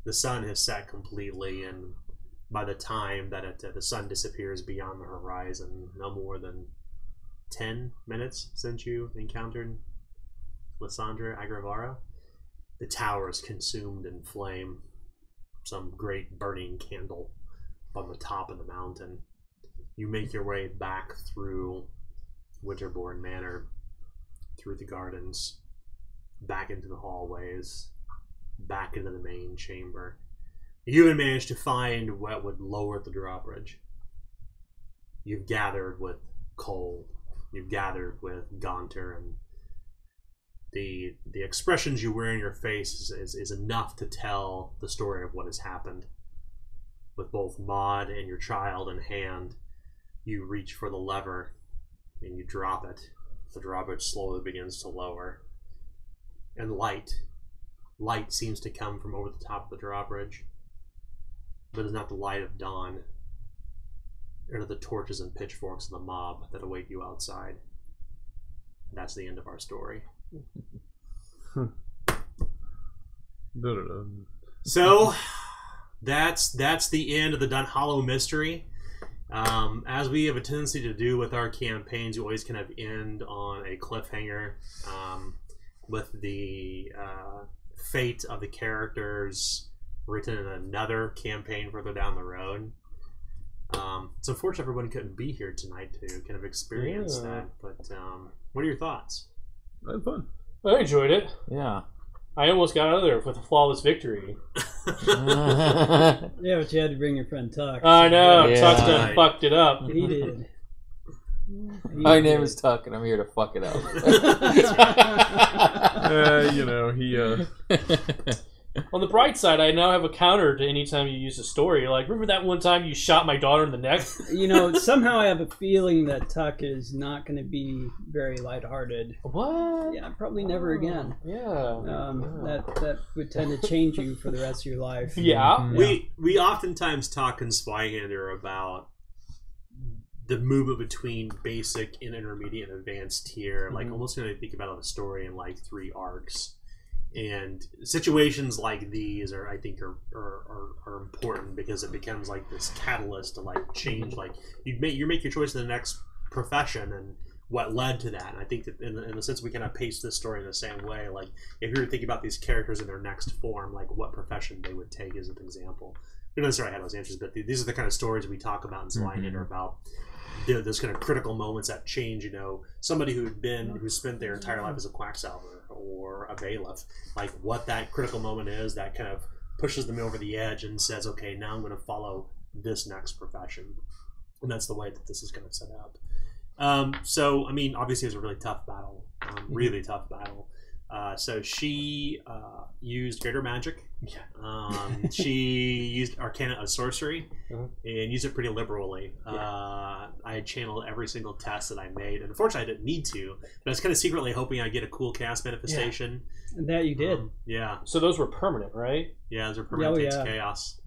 The sun has set completely, and by the time that the sun disappears beyond the horizon, no more than 10 minutes since you encountered Lysandra Agravara, the tower is consumed in flame. Some great burning candle on the top of the mountain. You make your way back through Winterborne Manor, through the gardens, back into the hallways, back into the main chamber. You even managed to find what would lower the drawbridge. You've gathered with Cole, you've gathered with Gaunter, and the expressions you wear in your face is enough to tell the story of what has happened. With both Maud and your child in hand, you reach for the lever and you drop it. The drawbridge slowly begins to lower. And light seems to come from over the top of the drawbridge. But it's not the light of dawn. It are the torches and pitchforks of the mob that await you outside. And that's the end of our story. So that's the end of the Dunhallow Mystery. As we have a tendency to do with our campaigns, you always kind of end on a cliffhanger with the fate of the characters written in another campaign further down the road. It's unfortunate everyone couldn't be here tonight to kind of experience that. But what are your thoughts? I had fun. I enjoyed it. Yeah. I almost got out of there with a flawless victory. Yeah, but you had to bring your friend Tuck. I know. Yeah. Tuck's done fucked it up. He did. My name is Tuck, and I'm here to fuck it up. He On the bright side, I now have a counter to any time you use a story. Like, remember that one time you shot my daughter in the neck? You know, somehow I have a feeling that Tuck is not going to be very lighthearted. What? Yeah, probably never again. Yeah. That would tend to change you for the rest of your life. Yeah. We oftentimes talk in Zweihänder about the movement between basic and intermediate and advanced tier. Like, almost going to think about a story in like 3 arcs. And situations like these I think are important because it becomes like this catalyst to like change. Like you make your choice in the next profession and what led to that. And I think that in the sense we kind of pace this story in the same way. Like if you were to think about these characters in their next form, like what profession they would take as an example. You don't necessarily have those answers, but these are the kind of stories we talk about in Zweihänder about those kind of critical moments that change. You know, somebody who spent their entire life as a Quacksalver or a Bailiff, like what that critical moment is that kind of pushes them over the edge and says, okay, now I'm going to follow this next profession. And that's the way that this is kind of set up. So, I mean, obviously it was a really tough battle, really tough battle. So she used greater magic. She used Arcana of Sorcery and used it pretty liberally. I had channeled every single test that I made, and unfortunately I didn't need to, but I was kind of secretly hoping I'd get a cool cast manifestation. And that you did. Yeah. So those were permanent, right? Yeah, those are permanent. Takes chaos.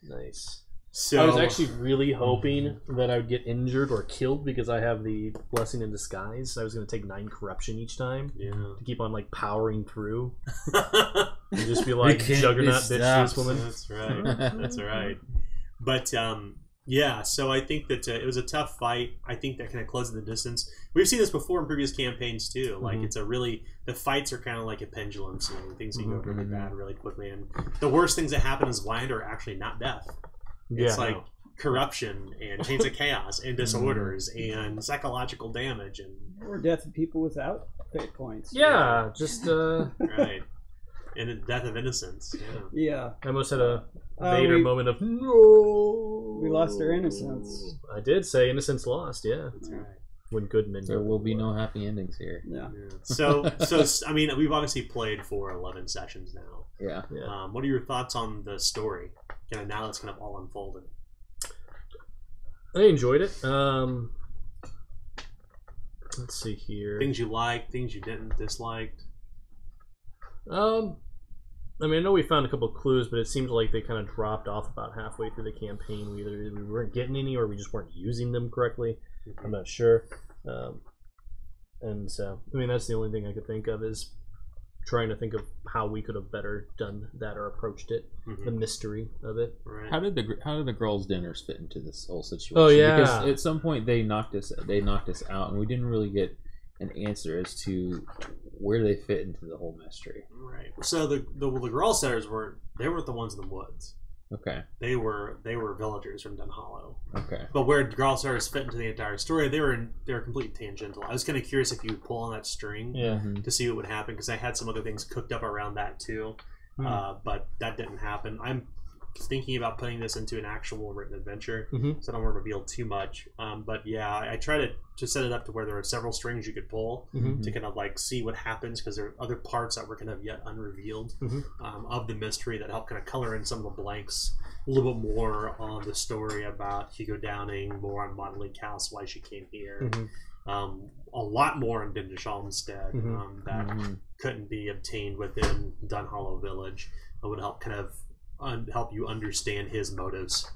Nice. So I was actually really hoping that I would get injured or killed because I have the Blessing in Disguise. I was going to take 9 corruption each time to keep on like powering through and just be like, Juggernaut bitch this woman. That's right. That's right. But Yeah, so I think that it was a tough fight. I think that kind of closed the distance. We've seen this before in previous campaigns too. Like it's a really the fights are kind of like a pendulum. So things can go really bad really quickly. And the worst things that happen in Zweihänder are actually not death. It's like corruption and chains of chaos and disorders and psychological damage and or death of people without fate points. Yeah, just right. And the death of innocence. Yeah. I almost had a Vader moment of no. We lost our innocence. I did say innocence lost. Yeah, That's right. When good men. There will be no happy endings here. Yeah. So I mean, we've obviously played for 11 sessions now. Yeah. What are your thoughts on the story? Kind of now that's kind of all unfolded. I enjoyed it. Let's see here. Things you liked, things you didn't disliked. I mean, I know we found a couple of clues, but it seems like they kind of dropped off about halfway through the campaign. Either we weren't getting any, or we just weren't using them correctly. I'm not sure. And so, I mean, that's the only thing I could think of is trying to think of how we could have better done that or approached it. The mystery of it. Right. How did the girls' dinners fit into this whole situation? Oh yeah, because at some point they knocked us out, and we didn't really get an answer as to where they fit into the whole mystery. Right. So the girl setters weren't the ones in the woods. Okay. They were villagers from Dunhallow. Okay. But where girl setters fit into the entire story, they were completely tangential. I was kind of curious if you would pull on that string to see what would happen because I had some other things cooked up around that too, but that didn't happen. I'm thinking about putting this into an actual written adventure, so I don't want to reveal too much. But yeah, I try to set it up to where there are several strings you could pull to kind of like see what happens because there are other parts that were kind of yet unrevealed of the mystery that help kind of color in some of the blanks a little bit more on the story about Hugo Downing, more on Maud Link House, why she came here. A lot more in Dindishalmstead that couldn't be obtained within Dunhallow Village. It would help kind of help you understand his motives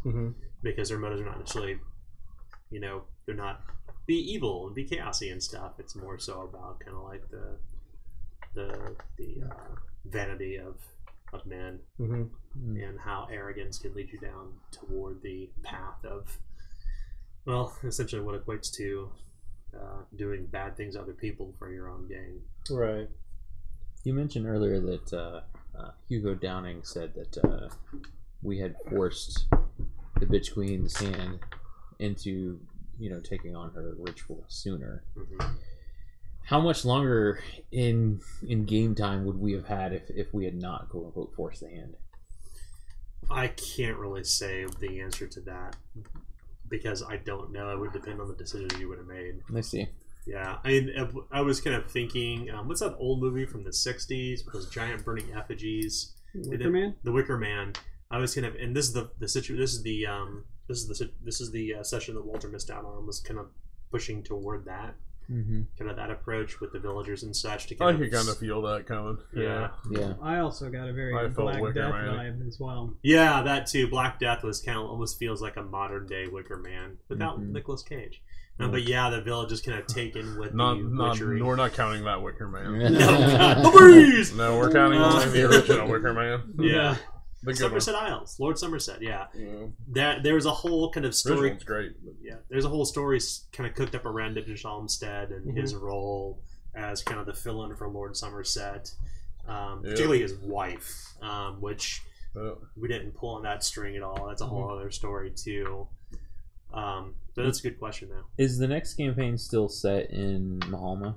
because their motives are not necessarily, they're not be evil and be chaosy and stuff. It's more so about kind of like the vanity of men and how arrogance can lead you down toward the path of, well, essentially what equates to doing bad things to other people for your own gain. Right. You mentioned earlier that Hugo Downing said that we had forced the Bitch Queen's hand into, taking on her ritual sooner. How much longer in game time would we have had if we had not, quote unquote, forced the hand? I can't really say the answer to that because I don't know. It would depend on the decisions you would have made. I see. Yeah, I was kind of thinking, what's that old movie from the '60s with those giant burning effigies? Wicker Man. The Wicker Man. I was kind of, and this is the session that Walter missed out on. Was kind of pushing toward that, kind of that approach with the villagers and such. To I could kind of feel that coming. Yeah. I also got a very Black Death vibe as well. Yeah, that too. Black Death was kind of almost feels like a modern day Wicker Man without Nicolas Cage. But yeah, the village is kind of taken with the witchery. We're not counting that Wicker Man. No, we're counting only the original Wicker Man. Yeah. Somerset Isles, Lord Somerset, There was a whole kind of story. Original's great. Yeah, there's a whole story kind of cooked up around Dindishalmstead and his role as kind of the fill-in for Lord Somerset, particularly his wife, which we didn't pull on that string at all. That's a whole other story too. But that's a good question, though. Is the next campaign still set in Mahalma?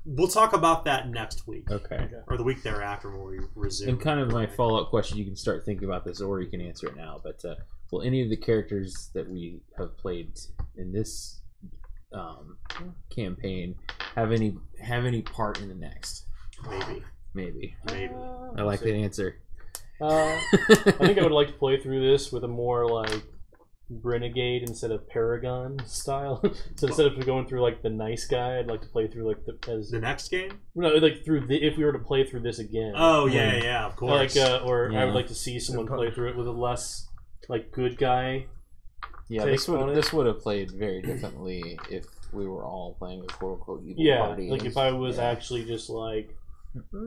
We'll talk about that next week. Okay. Or the week thereafter when we resume. And kind of my follow-up question, you can start thinking about this or you can answer it now, but will any of the characters that we have played in this campaign have any part in the next? Maybe. I like that answer. I think I would like to play through this with a more like renegade instead of paragon style. So instead of going through like the nice guy, I'd like to play through like the next game. No, like through if we were to play through this again. Oh yeah, of course. Like I would like to see someone play through it with a less like good guy. Yeah, this would have played very differently if we were all playing a quote unquote evil party. Yeah, like if I was actually just like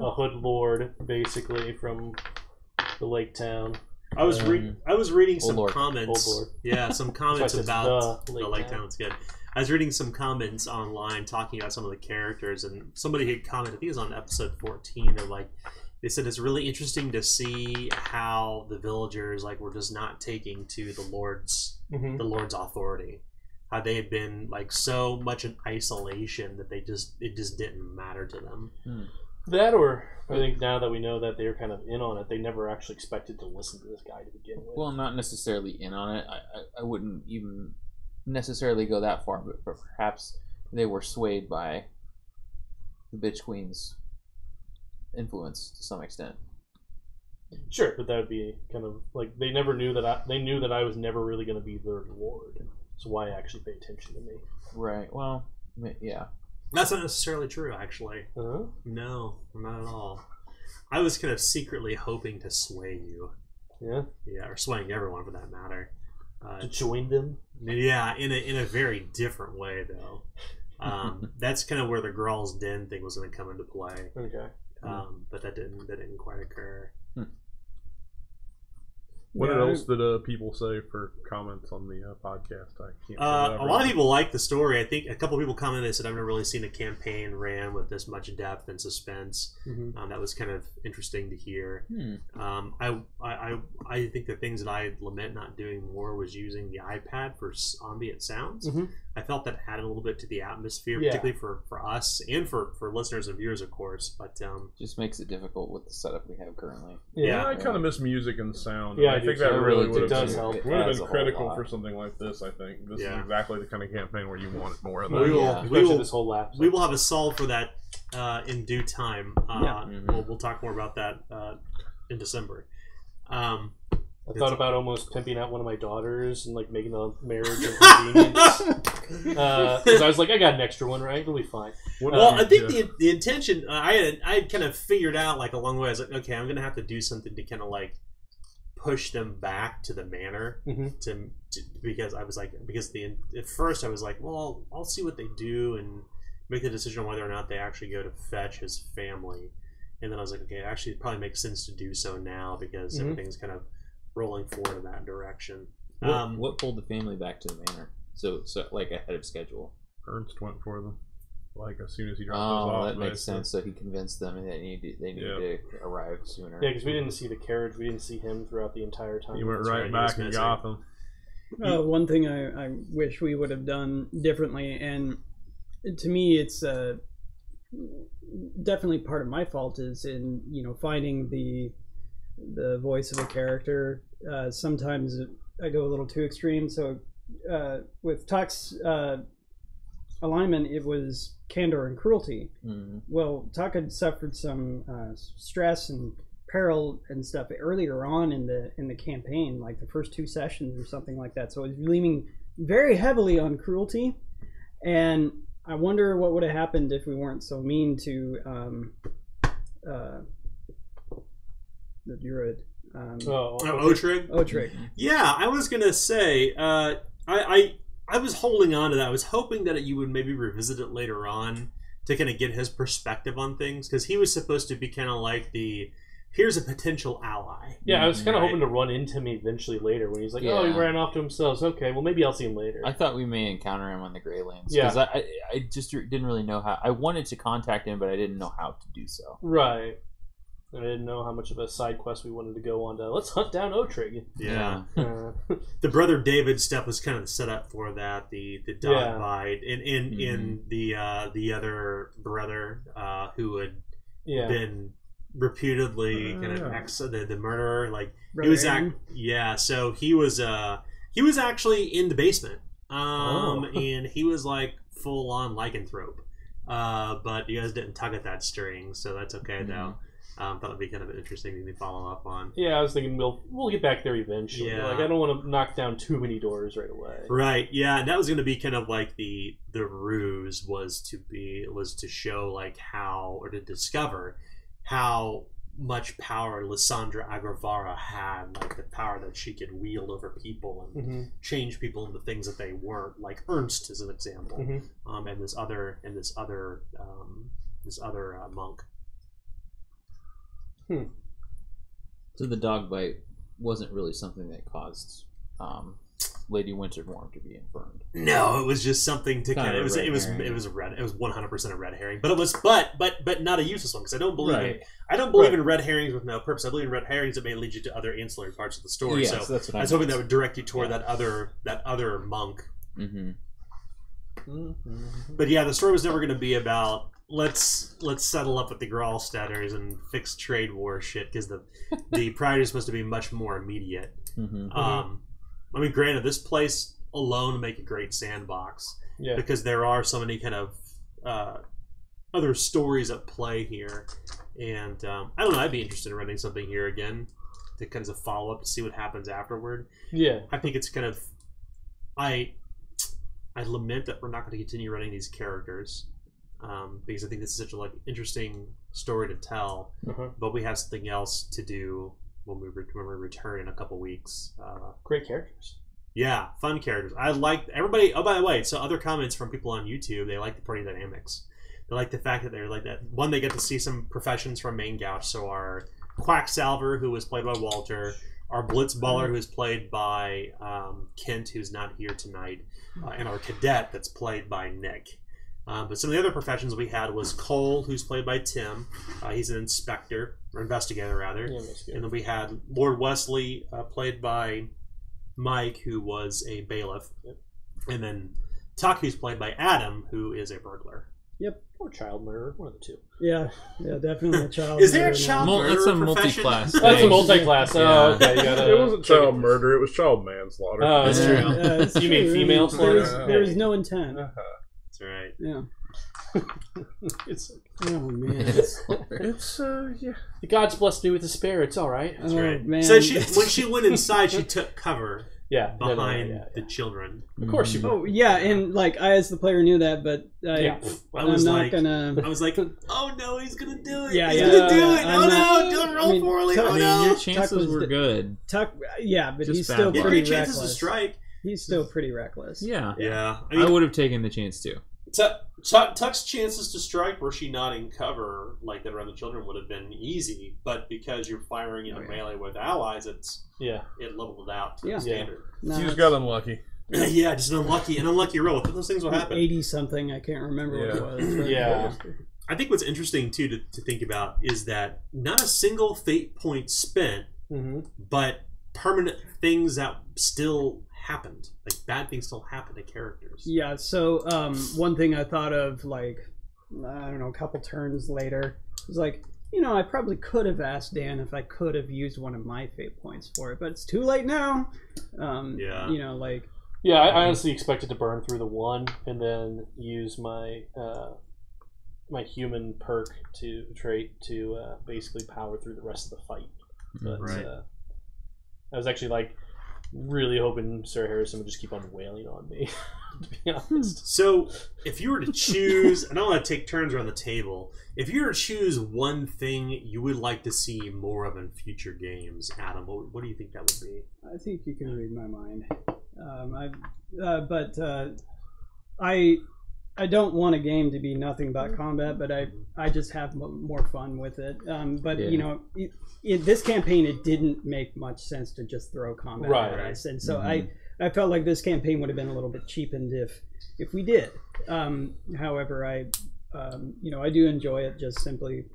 a hood lord basically from the lake town. I was reading some Lord. comments. Oh, Lord. Yeah, some comments That's why I about said the Lake Town. It's good. I was reading some comments online talking about some of the characters, and somebody had commented. I think it was on episode 14. They said it's really interesting to see how the villagers were just not taking to the Lord's authority. How they had been so much in isolation that it just didn't matter to them. That, or I think now that we know that they're kind of in on it, they never actually expected to listen to this guy to begin with. Well, not necessarily in on it. I wouldn't even necessarily go that far, but perhaps they were swayed by the Bitch Queen's influence to some extent. Sure, but that would be kind of they never knew that they knew that I was never really going to be their lord, so why actually pay attention to me? Right. Well, yeah. That's not necessarily true, actually. Uh-huh. No, not at all. I was kind of secretly hoping to sway you. Yeah? Yeah, or swaying everyone for that matter. To join them? Yeah, in a very different way, though. That's kind of where the Graal's Den thing was going to come into play. Okay. But that didn't quite occur. What else did people say for comments on the podcast? I can't. A lot of people liked the story. I think a couple of people commented and said, "I've never really seen a campaign ran with this much depth and suspense." That was kind of interesting to hear. I think the things that I lament not doing more was using the iPad for ambient sounds. I felt that added a little bit to the atmosphere, particularly for us and for listeners and viewers, of course. But just makes it difficult with the setup we have currently. Yeah, I kind of miss music and sound. Yeah, I think that really would have help. been critical for something like this. I think this is exactly the kind of campaign where you want more of that. This whole lap. We will have a solve for that in due time. We'll talk more about that in December. I thought about almost pimping out one of my daughters and making the marriage of convenience. Because I was I got an extra one, right? It'll be fine. Well, I think the intention I had kind of figured out along the way. I was like, okay, I'm gonna have to do something to kind of push them back to the manor because I was at first I was like, well, I'll see what they do and make the decision on whether or not they actually go to fetch his family. And then I was like, okay, actually, it probably makes sense to do so now because everything's kind of rolling forward in that direction. What pulled the family back to the manor? So ahead of schedule. Ernst went for them. As soon as he dropped those off. That makes sense. So he convinced them that they need to arrive sooner. Yeah, because we didn't see the carriage. We didn't see him throughout the entire time. He went right back and got them. One thing I wish we would have done differently, and to me it's definitely part of my fault, is in finding the voice of a character. Sometimes I go a little too extreme. So with Tuck's alignment, it was candor and cruelty. Well, Tuck had suffered some stress and peril and stuff earlier on in the campaign, the first 2 sessions or something like that. So it was leaning very heavily on cruelty, and I wonder what would have happened if we weren't so mean to the druid. Otrig. Yeah, I was gonna say, I was holding on to that. I was hoping that you would maybe revisit it later on to kind of get his perspective on things, because he was supposed to be kind of here's a potential ally. Yeah, I was kind of hoping to run into him eventually later when he's like, oh, he ran off to himself. Okay, well, maybe I'll see him later. I thought we may encounter him on the Greylands. Because I just didn't really know how. I wanted to contact him, but I didn't know how to do so. Right. I didn't know how much of a side quest we wanted to go on to. Let's hunt down Otrig. Yeah. The Brother David stuff was kind of the setup for that. The dog bite. In the other brother who had been reputedly kind of the murderer, Brother so he was actually in the basement, and he was full on lycanthrope, but you guys didn't tug at that string, so that's okay though. That would be kind of an interesting thing to follow up on. Yeah, I was thinking we'll get back there eventually. Yeah. I don't want to knock down too many doors right away. Right. Yeah, and that was going to be kind of the ruse was to show how, or to discover how much power Lysandra Agravara had, the power that she could wield over people and change people into things that they weren't, Ernst as an example, and this other monk. So the dog bite wasn't really something that caused Lady Winterborne to be infirmed. No, it was just something to Kind kind of. of a It was red herring. It was 100% a red herring, but it was but not a useless one because I don't believe Right. I don't believe in red herrings with no purpose. I believe in red herrings that may lead you to other ancillary parts of the story. Yes, so that's what I was hoping that would direct you toward that other monk. Mm-hmm. But yeah, the story was never going to be about let's settle up with the Gralsteaders and fix trade war shit because the priority is supposed to be much more immediate. Mm-hmm. I mean, granted, this place alone would make a great sandbox Yeah. because there are so many kind of other stories at play here, and I don't know. I'd be interested in running something here again to kind of follow up to see what happens afterward. Yeah. I think it's kind of I lament that we're not going to continue running these characters because I think this is such a interesting story to tell. But we have something else to do when we return in a couple weeks. Great characters. Yeah, fun characters. I like everybody. Oh, by the way, so other comments from people on YouTube, they like the party dynamics. They like the fact that they're like that. One, they get to see some professions from Main Gouch. So our Quacksalver, who was played by Walter, our Blitzballer, who is played by Kent, who's not here tonight, and our Cadet, that's played by Nick. But some of the other professions we had was Cole, who's played by Tim. He's an inspector, or investigator, rather. Yeah, that's good. And then we had Lord Wesley, played by Mike, who was a bailiff. Yep. And then Tuck, who's played by Adam, who is a burglar. Or child murderer, one of the two. Yeah, definitely a child. Is there a murder now. child That's murderer a profession? multi-class. That's a thing. multi-class. Yeah. Oh, okay. You gotta. It wasn't child murder, it was child manslaughter. Oh, that's Yeah. true. Yeah, it's You mean true. female There slaughter? was no intent. That's right. Yeah. It's Oh man. It's, yeah. the gods blessed me with despair. It's all right. That's Oh, right. man. So when she went inside, she took cover Yeah. No, behind yeah. the children. Of course you. Oh yeah, and like I as the player knew that, but Yeah. I I'm was not like, gonna. I was like, oh no, he's gonna do it. Yeah, he's yeah. gonna do Yeah, it. I'm Oh not- no, don't roll I mean, poorly. Tuck- Oh I mean, no. your Tuck chances was were the- good. Tuck, yeah, but Just he's bad still luck. Yeah, pretty great chances to reckless. strike. He's still pretty reckless. Yeah. Yeah, I would have taken the chance too. Tuck's chances to strike were she not in cover like that around the children would have been easy, but because you're firing in a melee with allies, it leveled it out to Yeah. the standard. No, You just got unlucky. Yeah, just an unlucky roll. But those things will happen. 80 something. I can't remember what it was. but- Yeah. I think what's interesting too to think about is that not a single fate point spent, but permanent things that still happened. Like bad things still happen to characters. Yeah. So one thing I thought of, like, I don't know, a couple turns later, was like, I probably could have asked Dan if I could have used one of my fate points for it, but it's too late now. Yeah. Like. Yeah, I honestly expected to burn through the one and then use my my human perk trait to basically power through the rest of the fight. But Right. I was actually like really hoping Sir Harrison would just keep on wailing on me. To be honest. So, if you were to choose, and I want to take turns around the table, if you were to choose one thing you would like to see more of in future games, Adam, what do you think that would be? I think you can read my mind. I don't want a game to be nothing but combat, but I just have more fun with it. But Yeah. in this campaign, it didn't make much sense to just throw combat Right. at us, and so I felt like this campaign would have been a little bit cheapened if we did. However, I do enjoy it just simply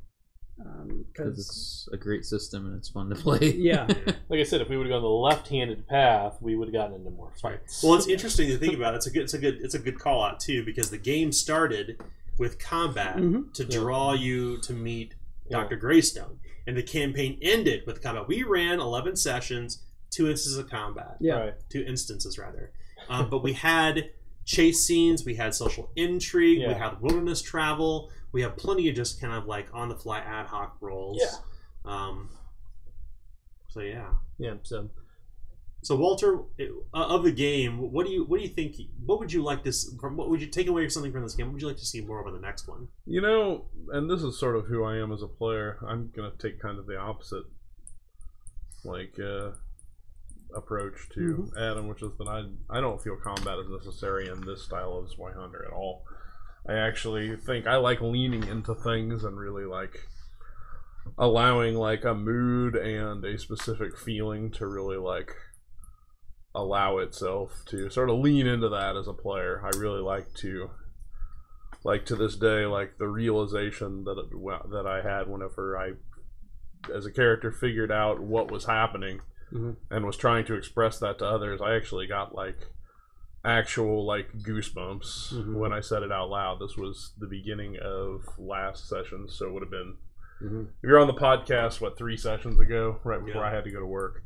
Because because it's a great system and it's fun to play. yeah. Like I said, if we would have gone the left-handed path, we would have gotten into more fights. Well, it's interesting to think about. It's a good call out too, because the game started with combat to draw you to meet Dr. Greystone, and the campaign ended with combat. We ran 11 sessions, 2 instances of combat. Yeah. Right. 2 instances rather, but we had chase scenes, we had social intrigue, we had wilderness travel, we have plenty of just kind of like on the fly ad hoc rolls. So yeah. Yeah. So Walter, of the game, what do you think? What would you like to? What would you take away something from this game? What would you like to see more of in the next one? And this is sort of who I am as a player. I'm gonna take kind of the opposite, approach to Adam, which is that I don't feel combat is necessary in this style of Zweihänder at all. I actually think I like leaning into things and really allowing like a mood and a specific feeling to really like allow itself to sort of lean into that as a player. I really like to this day, like the realization that I had whenever I, as a character, figured out what was happening and was trying to express that to others. I actually got like actual like goosebumps when I said it out loud. This was the beginning of last session, so it would have been if you're on the podcast, 3 sessions ago, right before I had to go to work.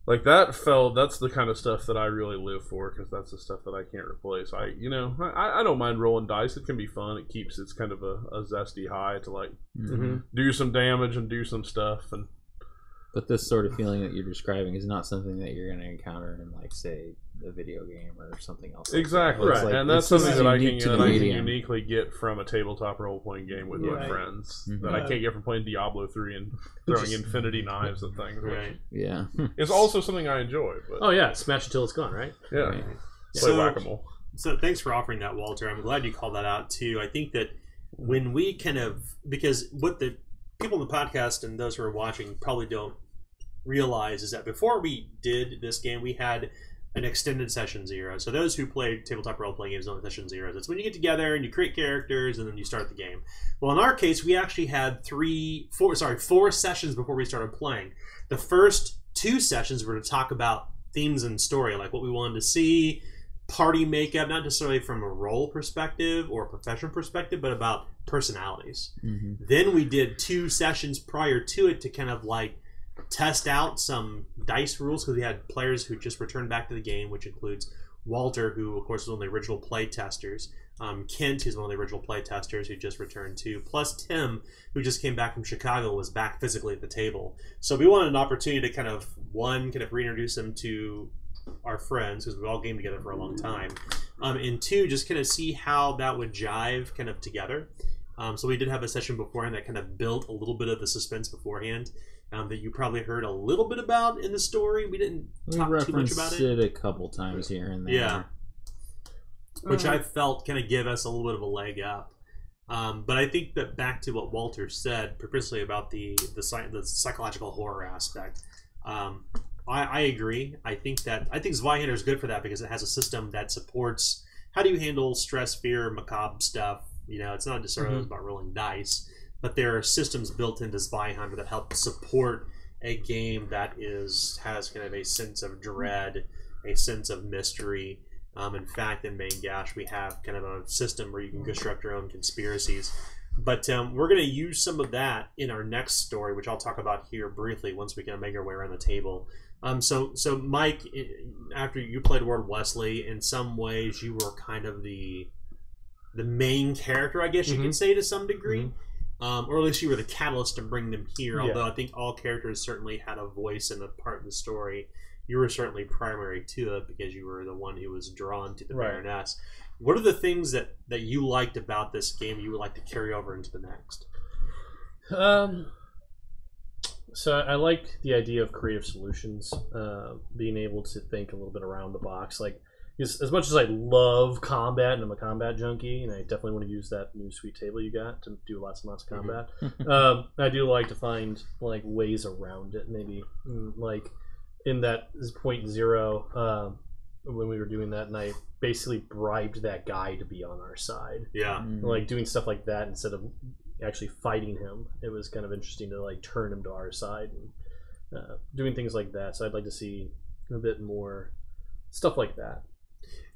Like that's the kind of stuff that I really live for, because that's the stuff that I can't replace. I don't mind rolling dice. It can be fun. It's kind of a zesty high to like do some damage and do some stuff. But this sort of feeling that you're describing is not something that you're going to encounter in, like, say, a video game or something else. Exactly, right. Like, and that's something that I can uniquely get from a tabletop role-playing game with my friends that I can't get from playing Diablo 3 and throwing infinity knives at things. Right. It's also something I enjoy. But, oh yeah, smash until it's gone, right? Yeah. Right. Play whack-a-mole. So thanks for offering that, Walter. I'm glad you called that out too. I think that when we because what the people in the podcast and those who are watching probably don't realize is that before we did this game, we had an extended session 0. So those who play tabletop role-playing games know what session 0 is. It's when you get together and you create characters and then you start the game. Well, in our case, we actually had 4 sessions before we started playing. The first 2 sessions were to talk about themes and story, like what we wanted to see, party makeup, not necessarily from a role perspective or a profession perspective, but about personalities. Then we did 2 sessions prior to it to kind of like test out some dice rules, because we had players who just returned back to the game, which includes Walter, who of course was one of the original play testers, Kent, who's one of the original play testers who just returned too, plus Tim, who just came back from Chicago, was back physically at the table. So we wanted an opportunity to kind of reintroduce them to our friends, because we've all gamed together for a long time, and 2, just kind of see how that would jive kind of together. So we did have a session beforehand that kind of built a little bit of the suspense beforehand, that you probably heard a little bit about in the story. We didn't talk too much about it. A couple times here and there. Yeah. Which I felt kind of give us a little bit of a leg up. But I think that back to what Walter said, particularly about the psychological horror aspect, I agree. I think Zweihänder is good for that, because it has a system that supports how do you handle stress, fear, macabre stuff. You know, it's not necessarily about rolling dice, but there are systems built into Zweihänder that help support a game that has kind of a sense of dread, a sense of mystery. In fact, in Main Gash, we have kind of a system where you can construct your own conspiracies. But we're going to use some of that in our next story, which I'll talk about here briefly once we kind of make our way around the table. So Mike, after you played Lord Wesley, in some ways you were kind of the main character, I guess you could say, to some degree. Or at least you were the catalyst to bring them here, although I think all characters certainly had a voice and a part in the story. You were certainly primary to it, because you were the one who was drawn to the Baroness. What are the things that you liked about this game you would like to carry over into the next? So I like the idea of creative solutions, being able to think a little bit around the box. Like, as much as I love combat, and I'm a combat junkie, and I definitely want to use that new sweet table you got to do lots and lots of combat, I do like to find like ways around it. Maybe like in that point 0, when we were doing that, and I basically bribed that guy to be on our side. Yeah. Like doing stuff like that instead of actually fighting him. It was kind of interesting to like turn him to our side and doing things like that. So I'd like to see a bit more stuff like that.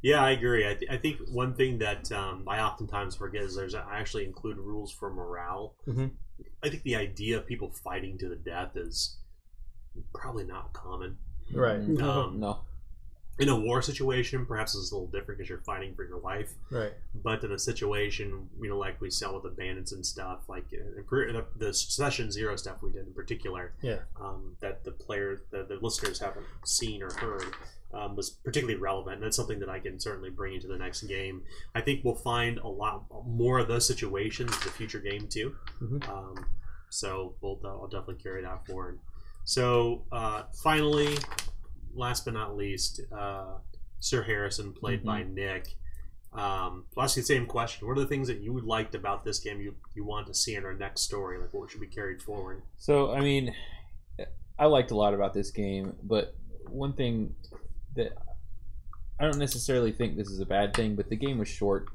Yeah, I agree. I think one thing that I oftentimes forget is I actually include rules for morale. I think the idea of people fighting to the death is probably not common. Right. No. In a war situation, perhaps it's a little different because you're fighting for your life. Right. But in a situation, like we saw with the bandits and stuff, like the session 0 stuff we did in particular, that the listeners haven't seen or heard, was particularly relevant. And that's something that I can certainly bring into the next game. I think we'll find a lot more of those situations in the future game too. So I'll definitely carry that forward. So finally, last but not least, Sir Harrison, played by Nick. I'll ask you the same question. What are the things that you liked about this game you want to see in our next story? Like, what should be carried forward? So, I mean, I liked a lot about this game, but one thing that I don't necessarily think this is a bad thing, but the game was short.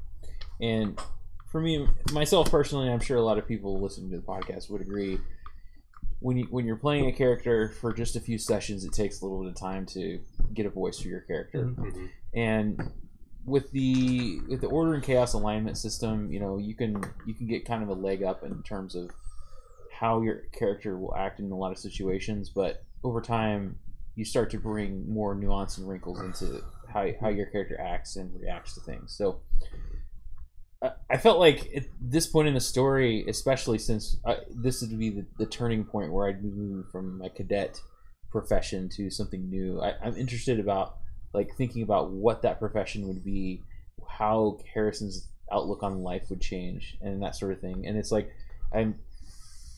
And for me, myself personally, I'm sure a lot of people listening to the podcast would agree, when you're playing a character for just a few sessions, it takes a little bit of time to get a voice for your character. Mm-hmm. And with the Order and Chaos alignment system, you can get kind of a leg up in terms of how your character will act in a lot of situations, but over time you start to bring more nuance and wrinkles into how your character acts and reacts to things. So I felt like at this point in the story, especially since this would be the turning point where I'd move from my cadet profession to something new, I'm interested about thinking about what that profession would be, how Harrison's outlook on life would change, and that sort of thing. And it's like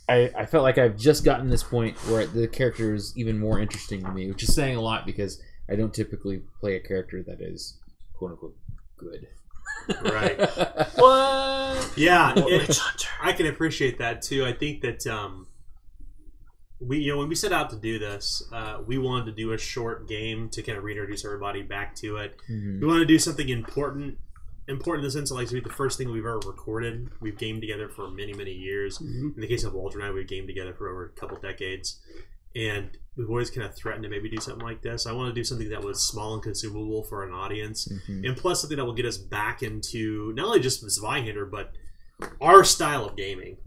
I felt like I've just gotten this point where the character is even more interesting to me, which is saying a lot because I don't typically play a character that is quote unquote good. Right. What? Yeah, I can appreciate that too. I think that when we set out to do this, we wanted to do a short game to kind of reintroduce everybody back to it. Mm-hmm. We wanted to do something important in the sense of to be the first thing we've ever recorded. We've gamed together for many, many years. Mm-hmm. In the case of Walter and I, we've gamed together for over a couple decades. And we've always kind of threatened to maybe do something like this. I want to do something that was small and consumable for an audience, and plus something that will get us back into not only just Zweihänder, but our style of gaming.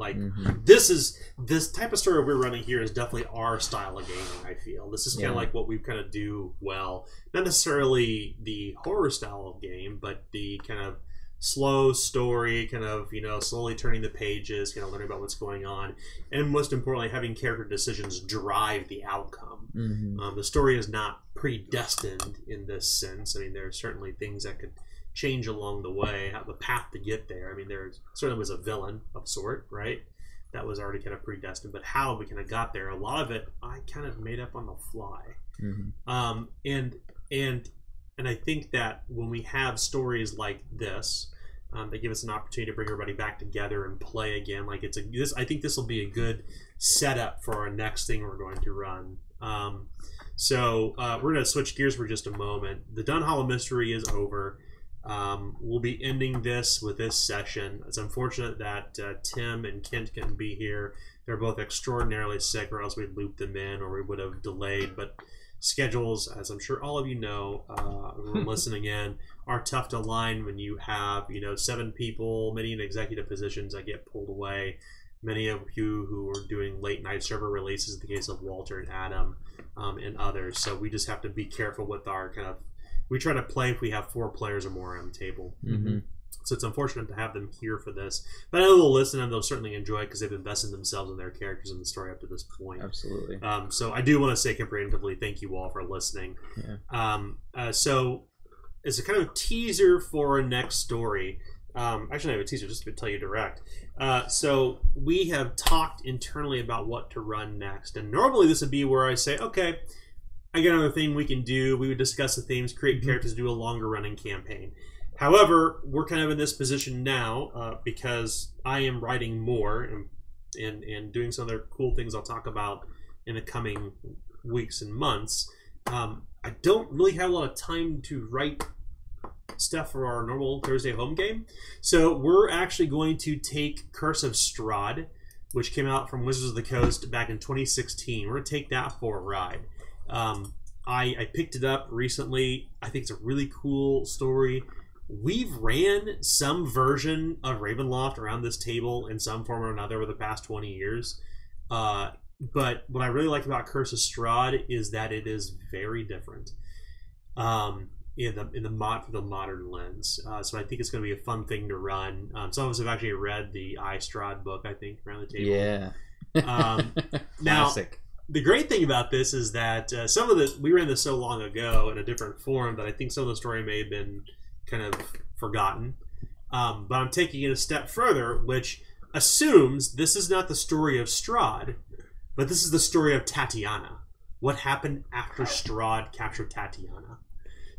This type of story we're running here is definitely our style of gaming. I feel this is kind of like what we kind of do well. Not necessarily the horror style of game, but the kind of slow story, kind of slowly turning the pages, kind of learning about what's going on, and most importantly, having character decisions drive the outcome. The story is not predestined in this sense. I mean, there are certainly things that could change along the way, have the path to get there. I mean, there certainly was a villain of sort, right? That was already kind of predestined, but how we kind of got there, a lot of it I kind of made up on the fly. And I think that when we have stories like this, they give us an opportunity to bring everybody back together and play again. I think this will be a good setup for our next thing we're going to run. So we're going to switch gears for just a moment. The Dunhallow Mystery is over. We'll be ending this with this session. It's unfortunate that Tim and Kent couldn't be here. They're both extraordinarily sick, or else we'd loop them in, or we would have delayed. But schedules, as I'm sure all of you know, who are listening in, are tough to align when you have 7 people, many in executive positions that get pulled away. Many of you who are doing late night server releases, in the case of Walter and Adam, and others. So we just have to be careful with our we try to play if we have 4 players or more on the table. So it's unfortunate to have them here for this. But I know they'll listen and they'll certainly enjoy it because they've invested themselves in their characters in the story up to this point. Absolutely. So I do want to say comprehensively thank you all for listening. Yeah. So as a kind of teaser for our next story, actually I have a teaser just to tell you direct. So we have talked internally about what to run next. And normally this would be where I say, okay, I got another thing we can do. We would discuss the themes, create characters, do a longer running campaign. However, we're kind of in this position now because I am writing more and doing some other cool things I'll talk about in the coming weeks and months. I don't really have a lot of time to write stuff for our normal Thursday home game. So we're actually going to take Curse of Strahd, which came out from Wizards of the Coast back in 2016. We're going to take that for a ride. I picked it up recently. I think it's a really cool story. We've ran some version of Ravenloft around this table in some form or another over the past 20 years. But what I really like about Curse of Strahd is that it is very different in the modern lens. So I think it's going to be a fun thing to run. Some of us have actually read the Strahd book, I think, around the table. Yeah. Now, Classic. the great thing about this is that some of we ran this so long ago in a different form that I think some of the story may have been kind of forgotten. But I'm taking it a step further, which assumes this is not the story of Strahd, but this is the story of Tatiana. What happened after Strahd captured Tatiana?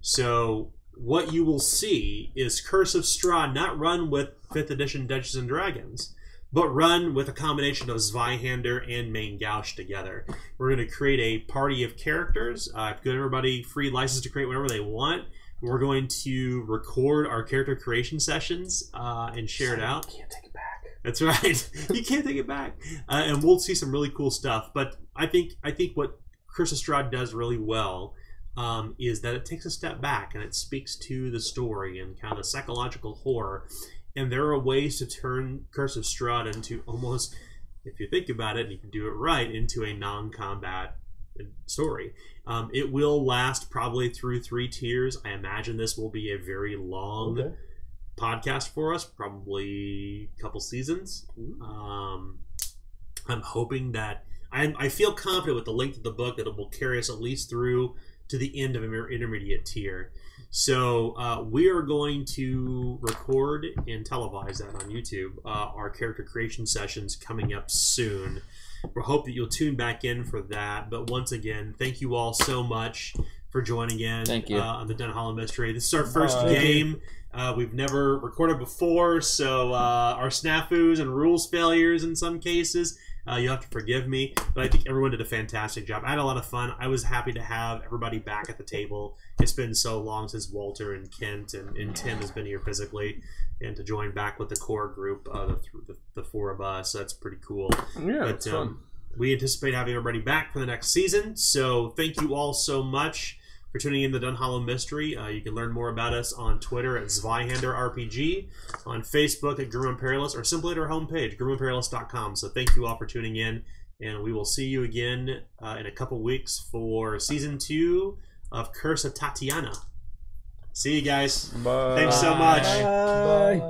So what you will see is Curse of Strahd not run with 5th edition Dungeons and Dragons, but run with a combination of Zweihänder and Main Gauche together. We're going to create a party of characters. Give everybody free license to create whatever they want. We're going to record our character creation sessions and share it out. You can't take it back. That's right. You can't take it back. And we'll see some really cool stuff. But I think what Curse of Strahd does really well is that it takes a step back and it speaks to the story and kind of psychological horror. And there are ways to turn Curse of Strahd into almost, if you think about it and you can do it right, into a non-combat story. It will last probably through 3 tiers. I imagine this will be a very long podcast for us, probably a couple seasons. I'm hoping that I feel confident with the length of the book that it will carry us at least through to the end of an intermediate tier. So we are going to record and televise that on YouTube. Our character creation sessions coming up soon. We hope that you'll tune back in for that. But once again, thank you all so much for joining in. Thank you. On the Dunhallow Mystery. This is our first game. We've never recorded before, so our snafus and rules failures in some cases, you'll have to forgive me. But I think everyone did a fantastic job. I had a lot of fun. I was happy to have everybody back at the table. It's been so long since Walter and Kent and Tim has been here physically, and to join back with the core group, the 4 of us, that's pretty cool. Yeah, But it's fun. we anticipate having everybody back for the next season. So thank you all so much for tuning in to the Dunhallow Mystery. You can learn more about us on Twitter at Zweihänder RPG, on Facebook at Grim and Perilous, or simply at our homepage, grimandperilous.com. So thank you all for tuning in, and we will see you again in a couple weeks for Season 2 of Curse of Tatiana. See you guys. Bye. Thanks so much. Bye.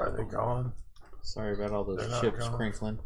Are they gone? Sorry about all those They're not chips gone. crinkling.